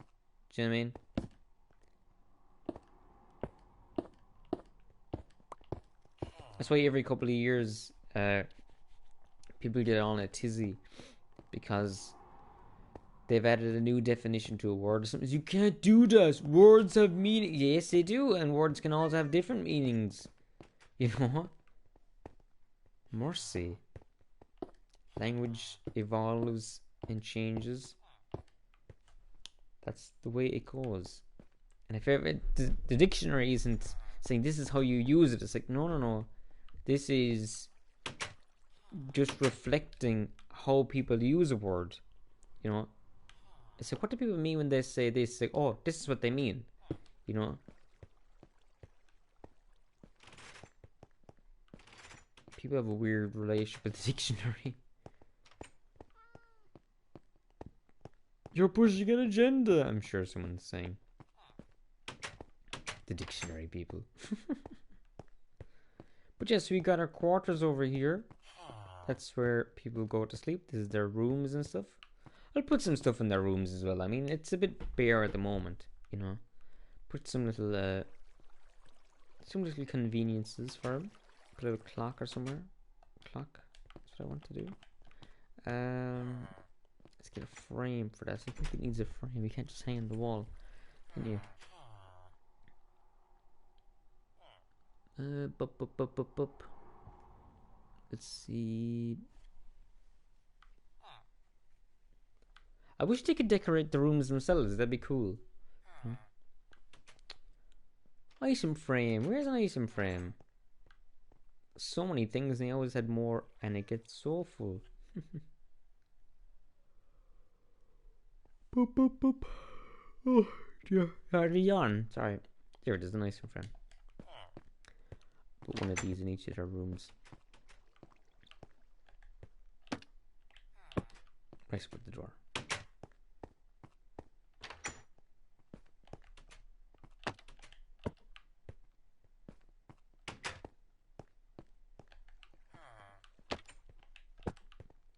Do you know what I mean? That's why every couple of years, people get on a tizzy because they've added a new definition to a word. Something you can't do that. Words have meaning. Yes, they do, and words can also have different meanings. You know what? Mercy. Language evolves and changes. That's the way it goes. And if ever the dictionary isn't saying this is how you use it, it's like no. This is just reflecting how people use a word. You know? It's like, what do people mean when they say this? It's like, oh, this is what they mean. You know? People have a weird relationship with the dictionary. You're pushing an agenda, I'm sure someone's saying. The dictionary people. But yes, we got our quarters over here. That's where people go to sleep. This is their rooms and stuff. I'll put some stuff in their rooms as well. I mean, it's a bit bare at the moment, you know. Put some little conveniences for them. Put a little clock or somewhere. Clock. That's what I want to do. Let's get a frame for that. I think it needs a frame. We can't just hang on the wall, can you? Let's see. I wish they could decorate the rooms themselves. That'd be cool. Item frame. Where's an item frame? so many things and they always had more and it gets so full. Boop, boop, boop. Oh, dear. Yawn. Sorry. There it is, a nice one, friend. Put one of these in each of their rooms. Nice with the door.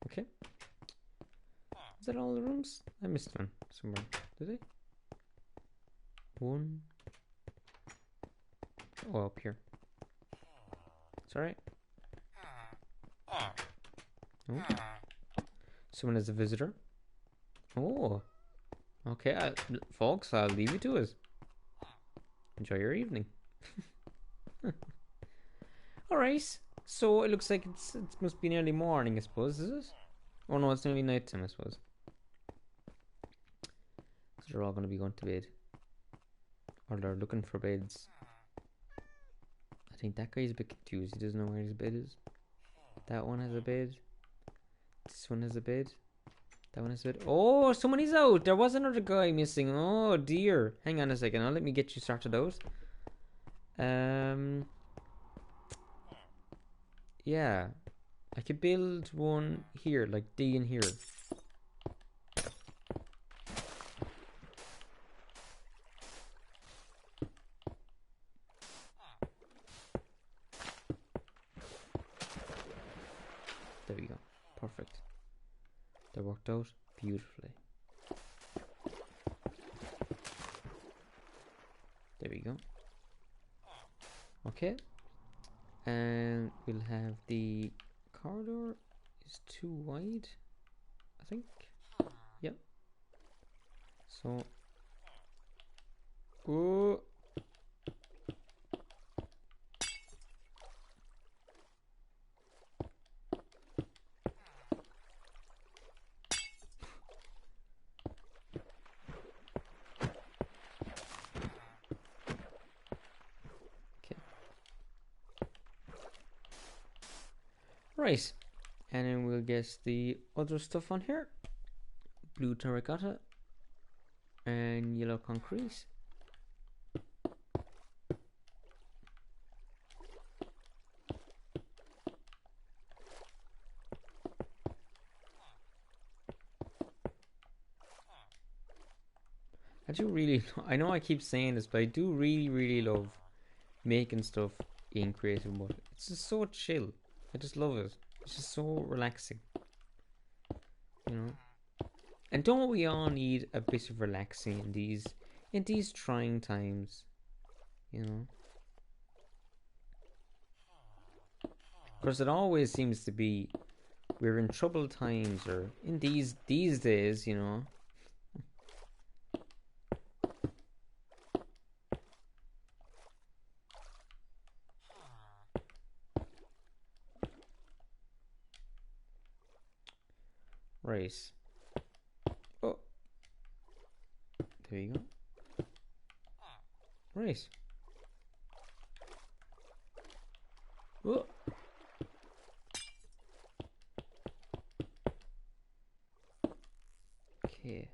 Okay. Is that all the rooms? I missed one somewhere. Did I? One. Oh, up here. It's alright. Oh. Someone is a visitor. Oh. Okay, folks, I'll leave you to it. Enjoy your evening. Alright. So it looks like it must be nearly morning, I suppose, is it? Oh no, it's nearly night time, I suppose. So they're all going to be going to bed. Or they're looking for beds. I think that guy's a bit confused. He doesn't know where his bed is. That one has a bed. This one has a bed. That one has a bed. Oh, somebody's out. There was another guy missing. Oh dear. Hang on a second. Now let me get you started out. Yeah. I could build one here, like D in here. There we go. Perfect. That worked out beautifully. There we go. Okay. And we'll have the corridor is too wide, I think. Yep. So. Oh. Right, and then we'll guess the other stuff on here. Blue terracotta and yellow concrete. I do really, I know I keep saying this, but I do really love making stuff in creative mode. It's just so chill. I just love it. It's just so relaxing. You know? And don't we all need a bit of relaxing in these trying times? You know? Because it always seems to be we're in troubled times, or in these days, you know. Right. Oh. There you go. Right. Oh. Okay.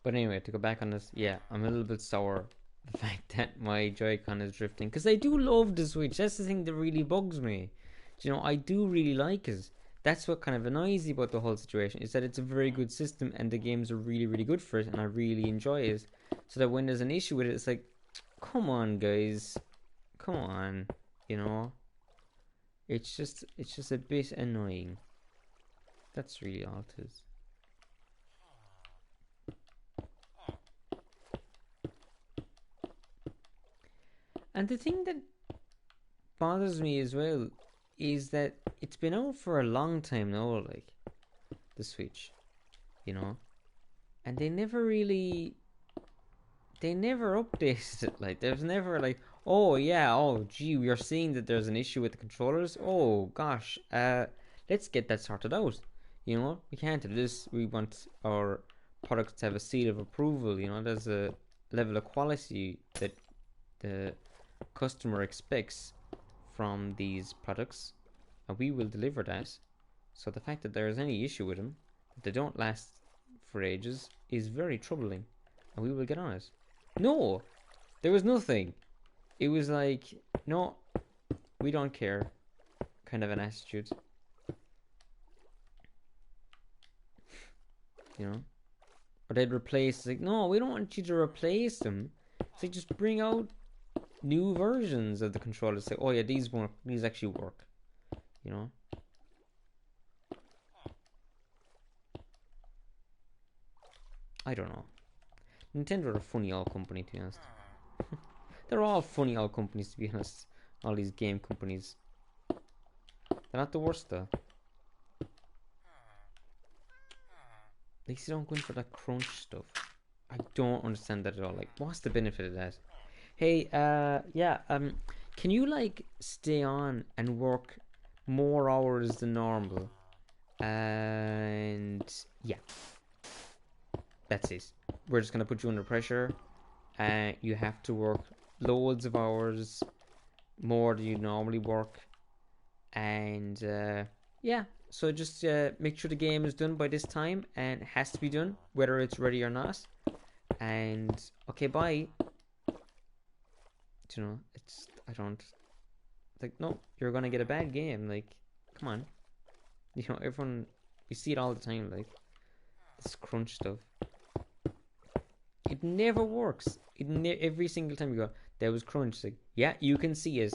But anyway, to go back on this, yeah, I'm a little bit sour the fact that my Joy-Con is drifting, because I do love the Switch. That's the thing that really bugs me. You know, I do really like it. That's what kind of annoys me about the whole situation, is that it's a very good system and the games are really good for it and I really enjoy it. So that when there's an issue with it, it's like, come on guys, come on, you know. It's just a bit annoying. That's really all it is. And the thing that bothers me as well is that it's been out for a long time now, like, the Switch, you know, and they never updated it. Like, there's never like, oh yeah, oh gee, we are seeing that there's an issue with the controllers. Oh gosh, let's get that sorted out. You know, we can't do this. We want our products to have a seal of approval. You know, there's a level of quality that the customer expects from these products, and we will deliver that. So the fact that there is any issue with them, that they don't last for ages, is very troubling, and we will get on it. No, there was nothing. It was like, no, we don't care, kind of an attitude. You know? Or they'd replace, it's like, no, we don't want you to replace them. It's like, just bring out new versions of the controllers. Say, oh yeah, these work, these actually work. You know? I don't know. Nintendo are a funny old company, to be honest. They're all funny old companies, to be honest. All these game companies. They're not the worst, though. At least you don't go in for that crunch stuff. I don't understand that at all. Like, what's the benefit of that? Hey, yeah, can you, like, stay on and work more hours than normal? And, yeah. That's it. We're just gonna put you under pressure. You have to work loads of hours, more than you normally work. And, yeah. So just make sure the game is done by this time, and it has to be done, whether it's ready or not. And, okay, bye. You know, it's, I don't, like, no, you're gonna get a bad game, like, come on. You know, everyone, you see it all the time, like, this crunch stuff. It never works. Every single time you go, there was crunch, it's like, yeah, you can see it.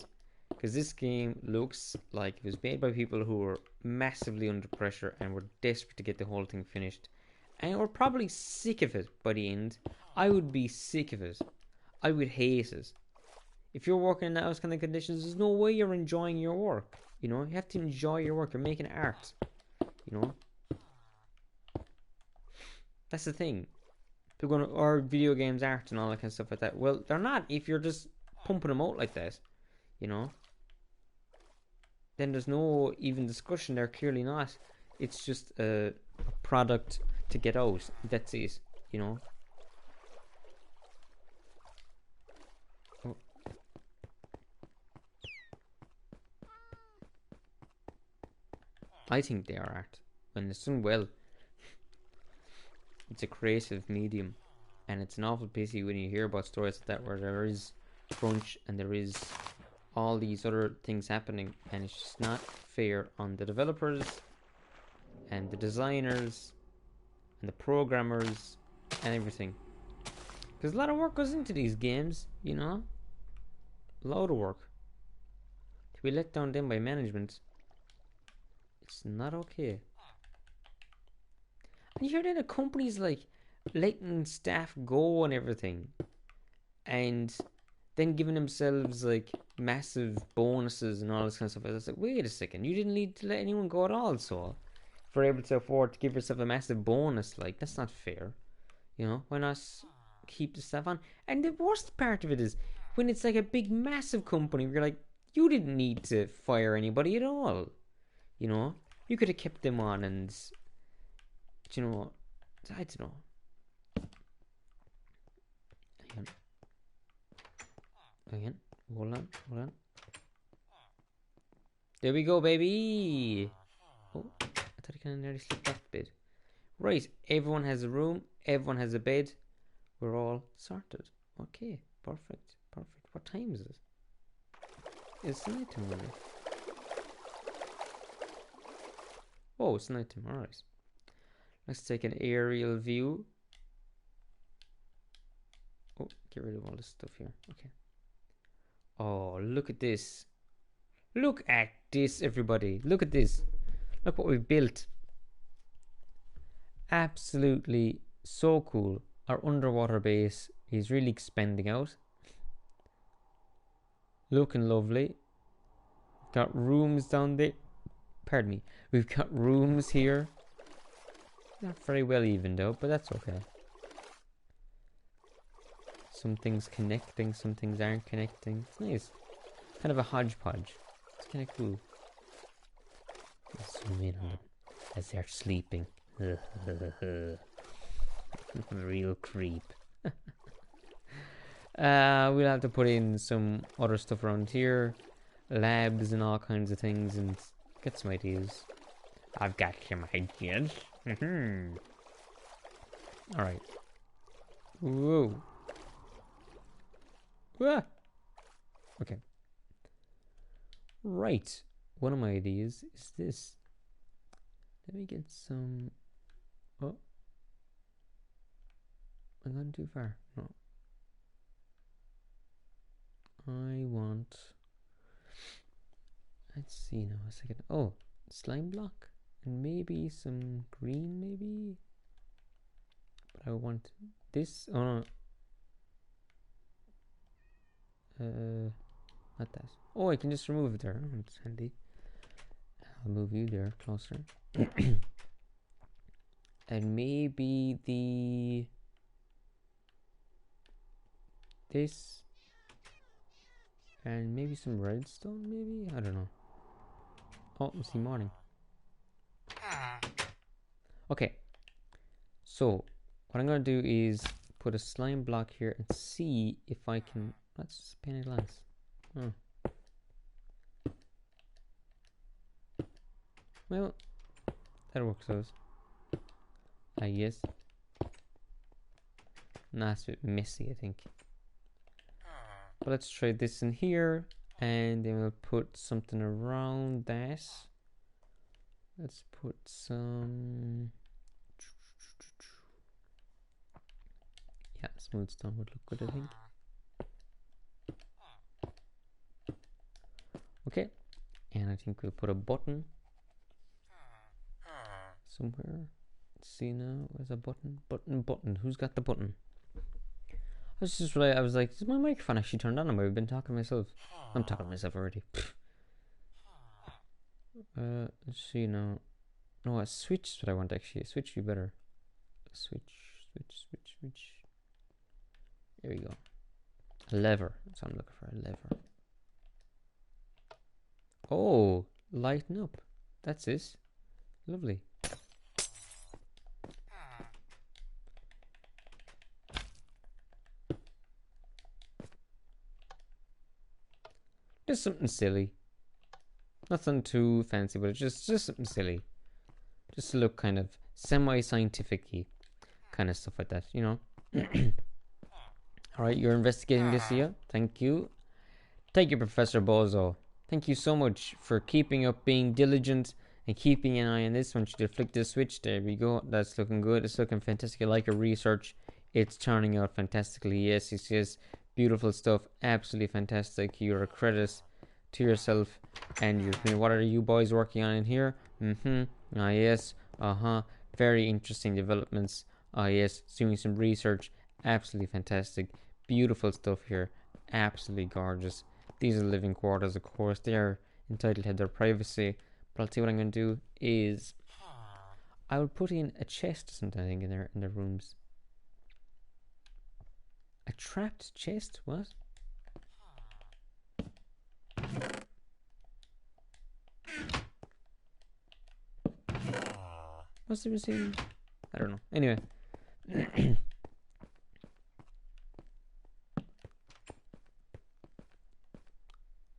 Because this game looks like it was made by people who were massively under pressure and were desperate to get the whole thing finished. And were probably sick of it by the end. I would be sick of it. I would hate it. If you're working in those kind of conditions, there's no way you're enjoying your work. You know, you have to enjoy your work. You're making art. You know? That's the thing. People going, or video games art and all that kind of stuff like that. Well, they're not if you're just pumping them out like that. You know? Then there's no even discussion there, clearly not. It's just a product to get out. That's it, you know. Oh. I think they are art. When it's done well. It's a creative medium. And it's an awful pity when you hear about stories like that where there is crunch and there is all these other things happening, and it's just not fair on the developers and the designers and the programmers and everything, because a lot of work goes into these games, you know, a lot of work. To be let down then by management, it's not okay. And you hear that the companies like letting staff go and everything, and then giving themselves like massive bonuses and all this kind of stuff. I was like, wait a second, you didn't need to let anyone go at all, so if you're able to afford to give yourself a massive bonus, like, that's not fair. You know, why not keep the staff on? And the worst part of it is when it's like a big massive company where you're like, you didn't need to fire anybody at all. You know, you could have kept them on, and you know, I don't know. Again, hold on. There we go, baby. Oh, I thought I kind of nearly slipped off the bed. Right, everyone has a room, everyone has a bed. We're all sorted. Okay, perfect. What time is it? It's night time already. Oh, it's night time, alright. Let's take an aerial view. Oh, get rid of all this stuff here. Okay. Oh, look at this. Look at this, everybody. Look at this. Look what we've built. Absolutely so cool. Our underwater base is really expanding out. Looking lovely. Got rooms down there. Pardon me. We've got rooms here. Not very well even though, but that's okay. Some things connecting, some things aren't connecting. It's nice. Kind of a hodgepodge. It's kind of cool. Let's zoom in on them as they're sleeping. Real creep. We'll have to put in some other stuff around here, labs and all kinds of things, and get some ideas. I've got some ideas. All right. Whoa. Ah. Okay. Right. One of my ideas is this. Let me get some. Oh. I'm going too far. No. I want. Let's see now a second. Oh, slime block and maybe some green, maybe. But I want this. Oh no. Not that. Oh, I can just remove it there. It's handy. I'll move you there closer. And maybe this. And maybe some redstone, maybe? I don't know. Oh, it's the morning. Okay. So, what I'm going to do is put a slime block here and see if I can... Let's just paint a glass. Oh. Well, that works out. I guess. Nah, it's a bit messy, I think. But let's try this in here, and then we'll put something around that. Let's put some... Yeah, smooth stone would look good, I think. Okay, and I think we'll put a button somewhere. Let's see now, where's a button? Button. Who's got the button? I was just I was like, is my microphone actually turned on? I've been talking to myself. I'm talking to myself already. Let's see now. No, a switch is what I want actually. A switch would be better. Switch. There we go. A lever. That's what I'm looking for. A lever. Oh, lighten up. That's it. Lovely. Just something silly. Nothing too fancy, but just something silly. Just to look kind of semi-scientific-y. Kind of stuff like that, you know. Alright, you're investigating this here. Thank you. Thank you, Professor Bozo. Thank you so much for keeping up, being diligent, and keeping an eye on this. Once you flick the switch, there we go. That's looking good. It's looking fantastic. I like your research. It's turning out fantastically. Yes. Beautiful stuff. Absolutely fantastic. You're a credit to yourself and your community. What are you boys working on in here? Ah, yes. Very interesting developments. Ah, yes. Doing some research. Absolutely fantastic. Beautiful stuff here. Absolutely gorgeous. These are living quarters, of course. They are entitled to their privacy. But I'll see what I'm going to do is I will put in a chest or something in their rooms. A trapped chest? What? Must have been seen. I don't know. Anyway.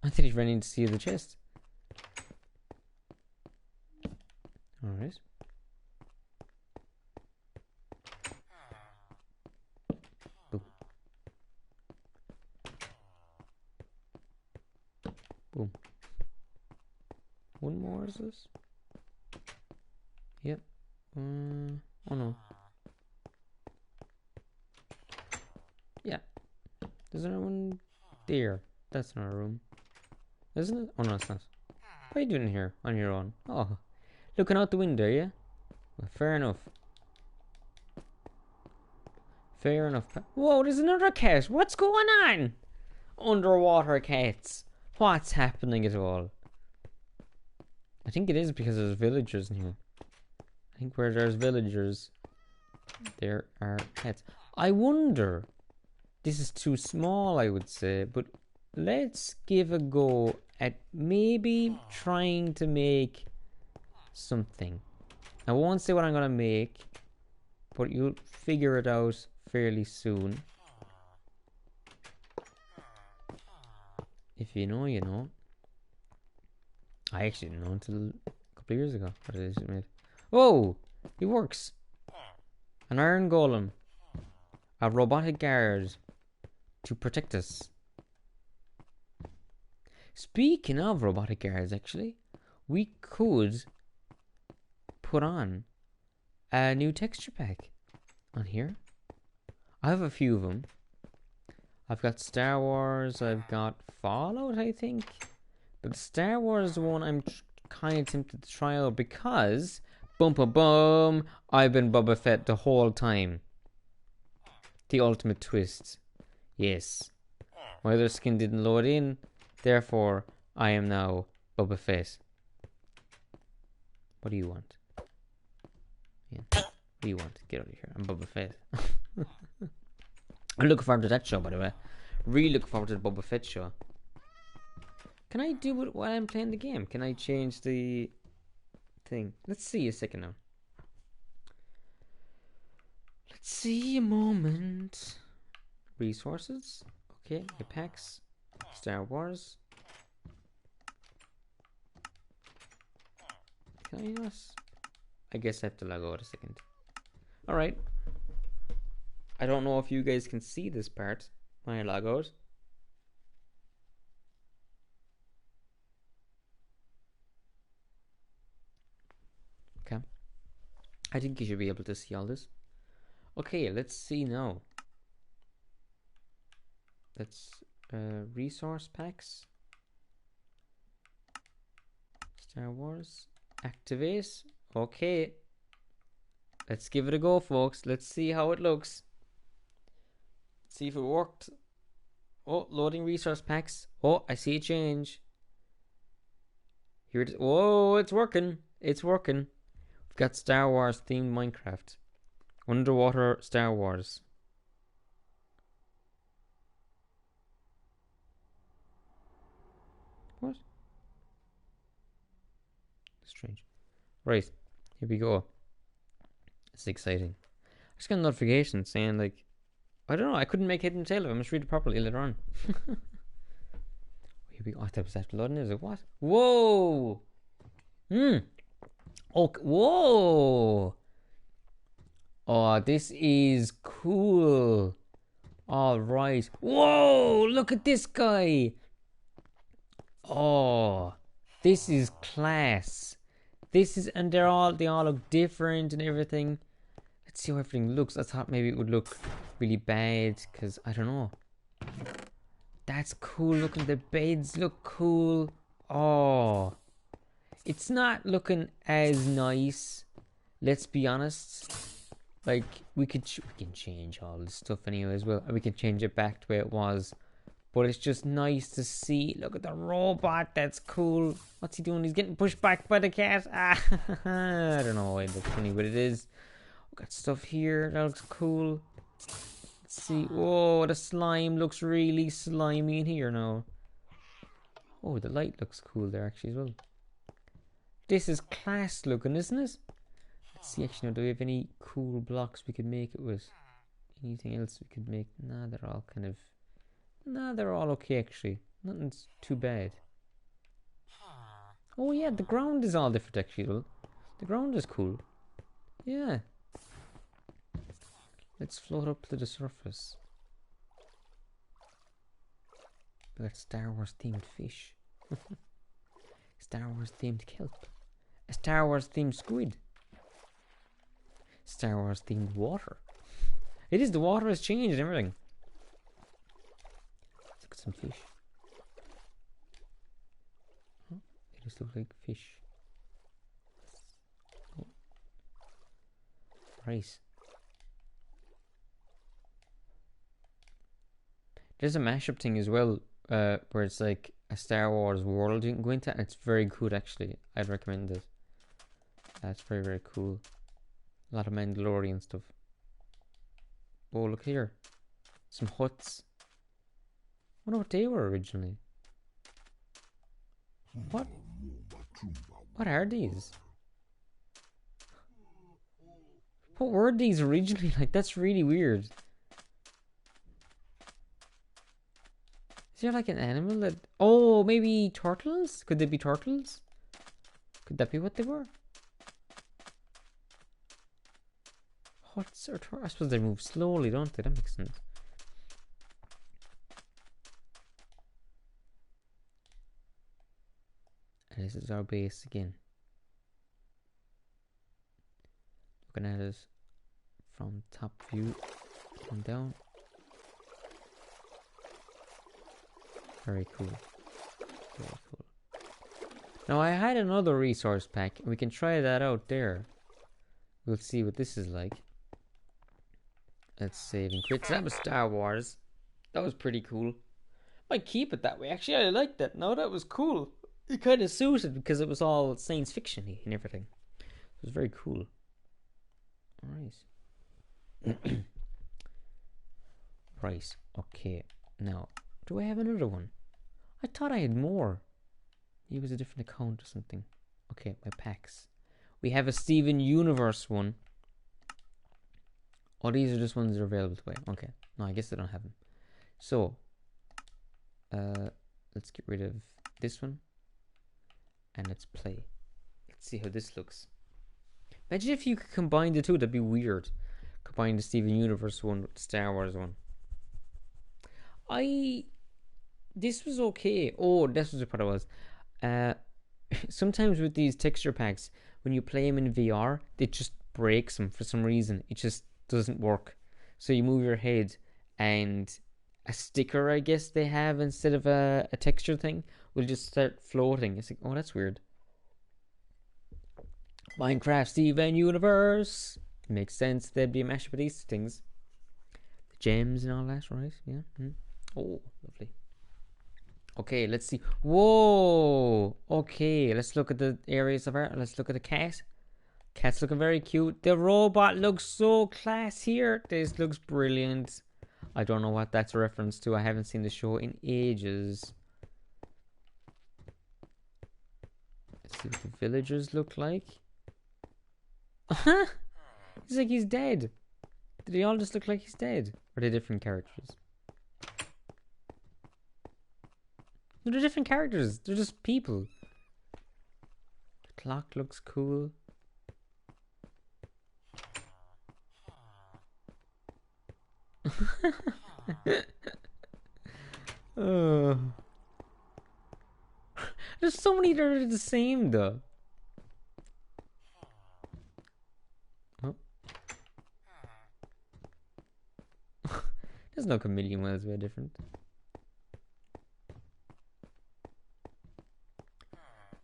I think he's running to see the chest. Alright. Boom. Boom. One more is this? Yep. Oh no. Yeah. There's another one there. That's not a room. Isn't it? Oh no, it's not. What are you doing here on your own? Oh. Looking out the window, yeah? Well, fair enough. Fair enough. Whoa, there's another cat. What's going on? Underwater cats. What's happening at all? I think it is because there's villagers in here. I think where there's villagers, there are cats. I wonder. This is too small, I would say, but let's give a go at maybe trying to make something. I won't say what I'm gonna make, but you'll figure it out fairly soon. If you know, you know. I actually didn't know until a couple of years ago what it is it made. Whoa! It works! An iron golem. A robotic guard to protect us. Speaking of robotic guards, actually, we could put on a new texture pack on here. I have a few of them. I've got Star Wars, I've got Fallout, I think. But the Star Wars one I'm kind of tempted to try out because, boom, boom, boom, I've been Boba Fett the whole time. The ultimate twist. Yes. My other skin didn't load in, therefore I am now Boba Fett. What do you want? Yeah. What do you want? Get out of here. I'm Boba Fett. I'm looking forward to that show, by the way. Really looking forward to the Boba Fett show. Can I do it while I'm playing the game? Can I change the thing? Let's see a second now. Let's see a moment. Resources. Okay, the packs. Star Wars. Can I not? I guess I have to log out a second. Alright. I don't know if you guys can see this part when I log out. Okay. I think you should be able to see all this. Okay, let's see now. Let's resource packs. Star Wars. Activate. Okay. Let's give it a go, folks. Let's see how it looks. See if it worked. Oh, loading resource packs. Oh, I see a change. Here it is. Whoa, it's working. It's working. We've got Star Wars themed Minecraft. Underwater Star Wars. What? Strange. Right. Here we go. It's exciting. I just got a notification saying, like, I don't know, I couldn't make head and tail of it. I must read it properly later on. Here we go. I thought it was after loading. Is it what? Whoa! Okay. Whoa! Oh, this is cool. All right. Whoa! Look at this guy. Oh, this is class. This is, and they all look different and everything. Let's see how everything looks. I thought maybe it would look really bad because I don't know. That's cool looking. The beds look cool. Oh, it's not looking as nice. Let's be honest. Like we can change all this stuff anyway as well. We can change it back to where it was. But it's just nice to see. Look at the robot. That's cool. What's he doing? He's getting pushed back by the cat. Ah, I don't know why it looks funny, but it is. We've got stuff here. That looks cool. Let's see. Whoa, the slime looks really slimy in here now. Oh, the light looks cool there actually as well. This is class looking, isn't it? Let's see actually now, do we have any cool blocks we could make it with? Anything else we could make? Nah, they're all kind of... Nah, they're all okay actually. Nothing's too bad. Oh yeah, the ground is all different actually. Well, the ground is cool. Yeah. Let's float up to the surface. We got Star Wars themed fish. Star Wars themed kelp. A Star Wars themed squid. Star Wars themed water. It is, the water has changed and everything. Look at some fish. Oh, they just look like fish. Oh. Rice. There's a mashup thing as well, where it's like a Star Wars world you can go into, and it's very good actually. I'd recommend it. That's very, very cool. A lot of Mandalorian stuff. Oh, look here. Some huts. I wonder what they were originally. What? What are these? What were these originally? Like, that's really weird. Is there like an animal that... Oh, maybe turtles? Could they be turtles? Could that be what they were? What's their turtle? I suppose they move slowly, don't they? That makes sense. And this is our base again. Looking at it from top view and down. Very cool. Very cool. Now I had another resource pack and we can try that out there. We'll see what this is like. Let's save and quit. So that was Star Wars. That was pretty cool. Might keep it that way. Actually, I like that. No, that was cool. It kind of suited because it was all science fiction-y and everything. It was very cool. Alright. Right. Okay. Now, do I have another one? I thought I had more. It was a different account or something. Okay, my packs. We have a Steven Universe one. Oh, these are just ones that are available to buy. Okay. No, I guess I don't have them. So, let's get rid of this one. And let's play. Let's see how this looks. Imagine if you could combine the two. That'd be weird. Combine the Steven Universe one with the Star Wars one. This was okay. Oh, this was what it was. Sometimes with these texture packs, when you play them in VR, it just breaks them for some reason. It just doesn't work. So you move your head and a sticker, I guess they have instead of a texture thing, will just start floating. It's like, oh, that's weird. Minecraft Steven Universe. Makes sense. There'd be a mashup of these things. The gems and all that, right? Yeah. Oh, lovely. Okay, let's see. Whoa! Okay, let's look at the areas of art. Let's look at the cat. Cat's looking very cute. The robot looks so class here. This looks brilliant. I don't know what that's a reference to. I haven't seen the show in ages. Let's see what the villagers look like. He's like he's dead. Did they all just look like he's dead? Or are they different characters? No, they're different characters. They're just people. The clock looks cool. Oh. There's so many that are the same though. Oh. There's no chameleon one that's very different.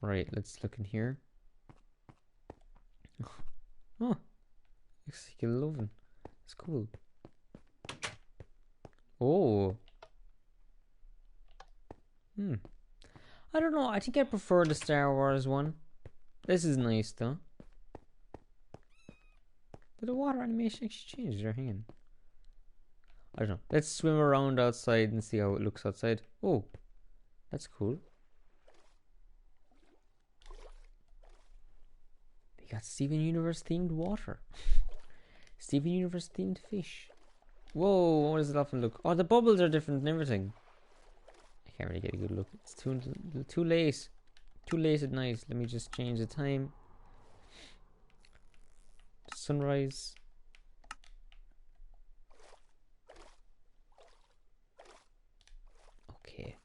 Right, let's look in here. Oh, looks like a loving. It's cool. Oh. I don't know. I think I prefer the Star Wars one. This is nice though. Did the water animation actually change? Hang on. I don't know. Let's swim around outside and see how it looks outside. Oh, that's cool. We got Steven Universe themed water. Steven Universe themed fish. Whoa, what does it often look? Oh, the bubbles are different and everything. I can't really get a good look. It's too late. Too late at night. Let me just change the time. Sunrise. Okay.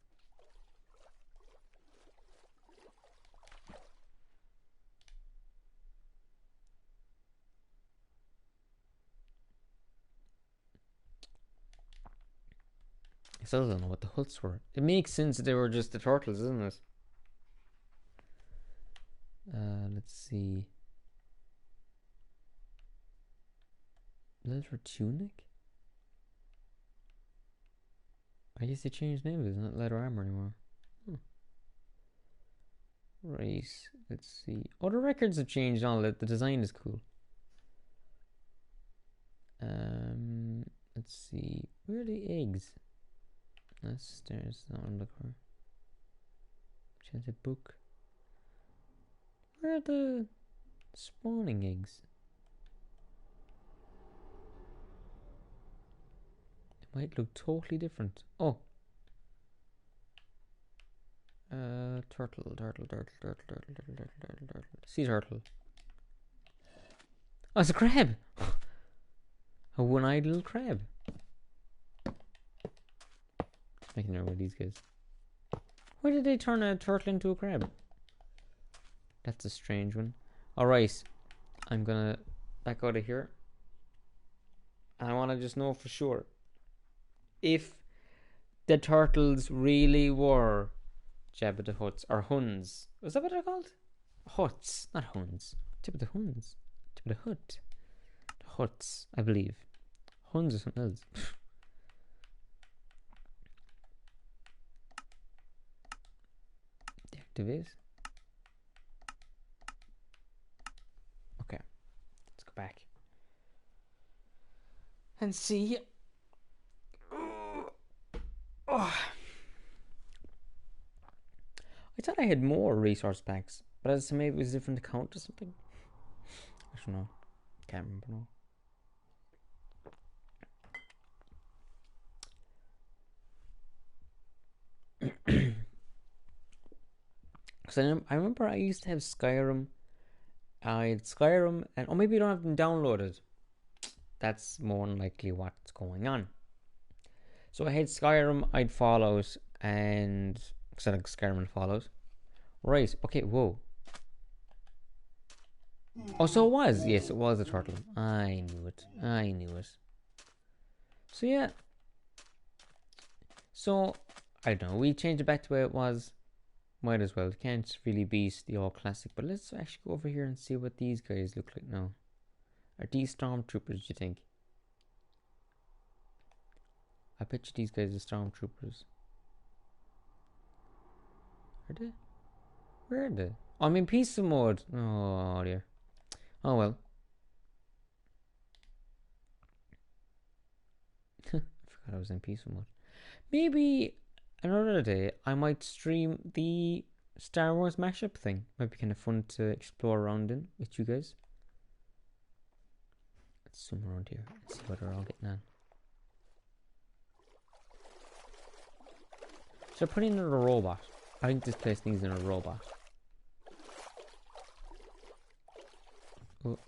I still don't know what the huts were. It makes sense that they were just the turtles, doesn't it? Let's see. Leather tunic? I guess they changed names. It's not leather armor anymore. Right. Let's see. Oh, the records have changed. All that. The design is cool. Let's see. Where are the eggs? That's there's that one. Look for. Enchanted book. Where are the spawning eggs? They might look totally different. Oh. Turtle. Sea turtle. Oh, it's a crab. A one-eyed little crab. I can know with these guys. Why did they turn a turtle into a crab? That's a strange one. Alright. I'm gonna back out of here. I wanna just know for sure if the turtles really were Jabba the Hutt's or Huns. Was that what they're called? Huts, not Huns. Jabba the Huns. Jabba the Hutt. The Huts, I believe. Huns or something else. Deactivate. Okay, let's go back and see. Oh. I thought I had more resource packs, but as maybe it was a different account or something. I don't know. Can't remember now. Because I remember I used to have Skyrim. I had Skyrim, and maybe you don't have them downloaded. That's more than likely what's going on. So I had Skyrim, I'd Fallout, and because I like Skyrim and Fallout. Right, okay, whoa. Oh, so it was. Yes, it was a turtle. I knew it. So yeah. So, I don't know. We changed it back to where it was. Might as well. It can't really beat the all classic. But let's actually go over here and see what these guys look like now. Are these stormtroopers, do you think? I bet you these guys are stormtroopers. Are they? Where are they? Oh, I'm in peaceful mode. Oh dear. Oh well. I forgot I was in peaceful mode. Maybe another day I might stream the Star Wars mashup thing. Might be kind of fun to explore around in with you guys. Let's zoom around here and see what they're all getting on. So putting in a robot. I think this place needs in a robot. Oh.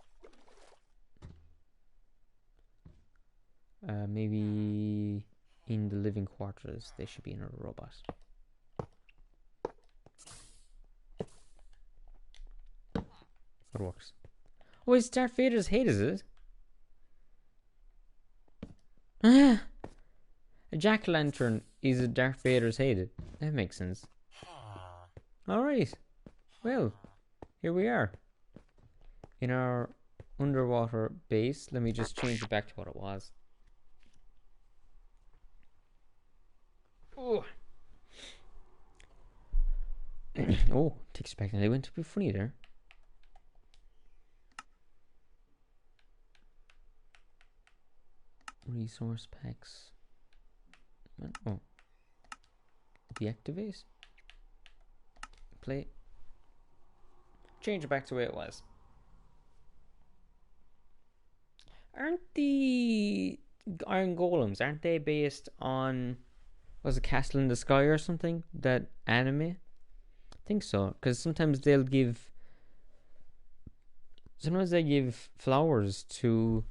Maybe in the living quarters they should be in a robot. It works. Oh, it's Darth Vader's head, is it? Ah! A jack-o'-lantern is a Darth Vader's head. That makes sense. Alright. Well, here we are. In our underwater base. Let me just change it back to what it was. Oh, oh, takes back. Now they went to be funny there. Resource packs. Oh, deactivate. Play. Change it back to where it was. Aren't the Iron Golems? Aren't they based on? Was it Castle in the Sky or something? That anime? I think so. Because sometimes they'll give. Sometimes they give flowers to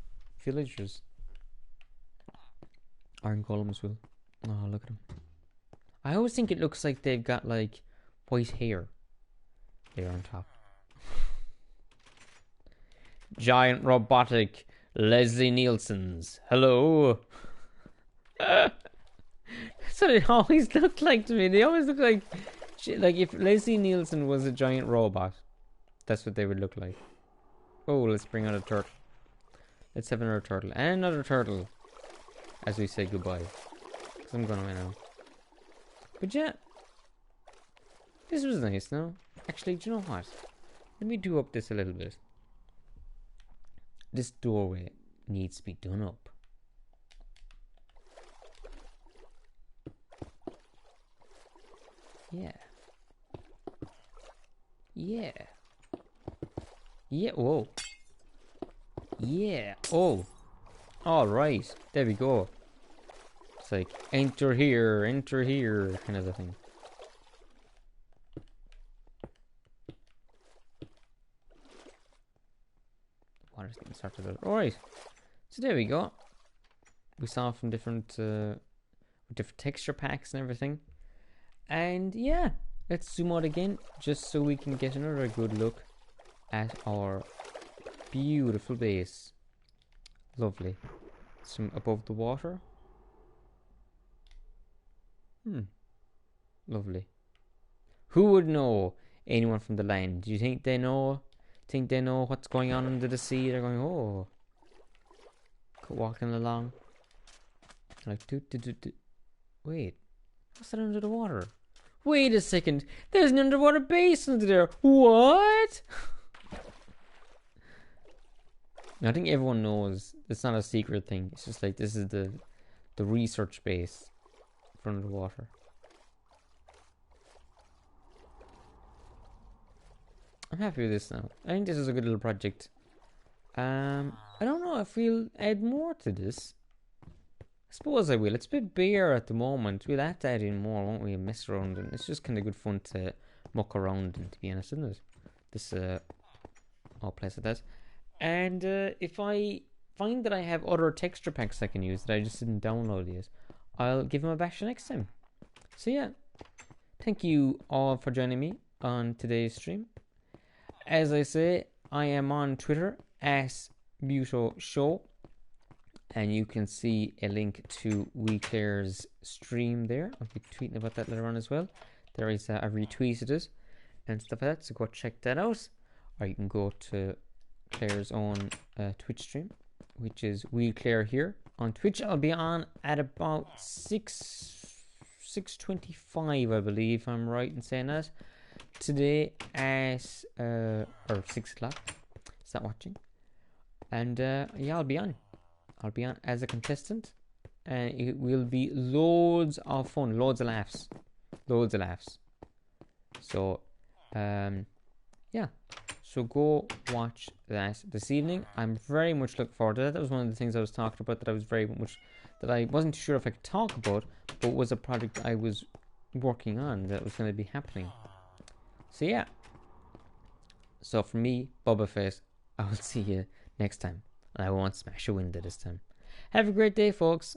villagers. Iron Golems will. Oh, look at them. I always think it looks like they've got like white hair there on top. Giant robotic Leslie Nielsen's. Hello. That's what it always looked like to me. They always look like if Leslie Nielsen was a giant robot, that's what they would look like. Oh, let's bring out a turtle. Let's have another turtle and another turtle as we say goodbye. Because I'm going away now. But yeah, this was nice, no? Actually, do you know what? Let me do up this a little bit. This doorway needs to be done up. Yeah. Yeah. Yeah, whoa. Yeah, oh. Alright, there we go. It's like, enter here, kind of a thing. water's getting started out. Alright, so there we go. We saw from different texture packs and everything. And yeah, let's zoom out again just so we can get another good look at our beautiful base. Lovely. Some above the water. Lovely. Who would know? Anyone from the land? Do you think they know? Think they know what's going on under the sea? They're going, oh, walking along. Like, wait, what's that under the water? Wait a second, there's an underwater base under there. What? I think everyone knows. It's not a secret thing. It's just like this is the research base for underwater. I'm happy with this now. I think this is a good little project. I don't know if we'll add more to this. I suppose I will. It's a bit bare at the moment. We'll have to add in more, won't we? And mess around, and it's just kind of good fun to muck around in, to be honest, isn't it? This all place like that. And if I find that I have other texture packs I can use that I just didn't download yet, I'll give them a bash next time. So yeah, thank you all for joining me on today's stream. As I say, I am on Twitter as ButoShow, and you can see a link to WeClare's stream there. I'll be tweeting about that later on as well. There is I've retweeted it and stuff like that, so go check that out. Or you can go to Claire's own Twitch stream, which is WeClare here on Twitch. I'll be on at about 6:25, I believe I'm right in saying that. Today at or 6 o'clock. Start watching, and yeah, I'll be on as a contestant, and it will be loads of fun, loads of laughs. So yeah, so go watch that this evening. I'm very much looking forward to that. That was one of the things I was talking about that I wasn't sure if I could talk about, but was a project I was working on that was going to be happening. So yeah, so for me, Boba Fett, I will see you next time, and I won't smash a window this time. Have a great day, folks.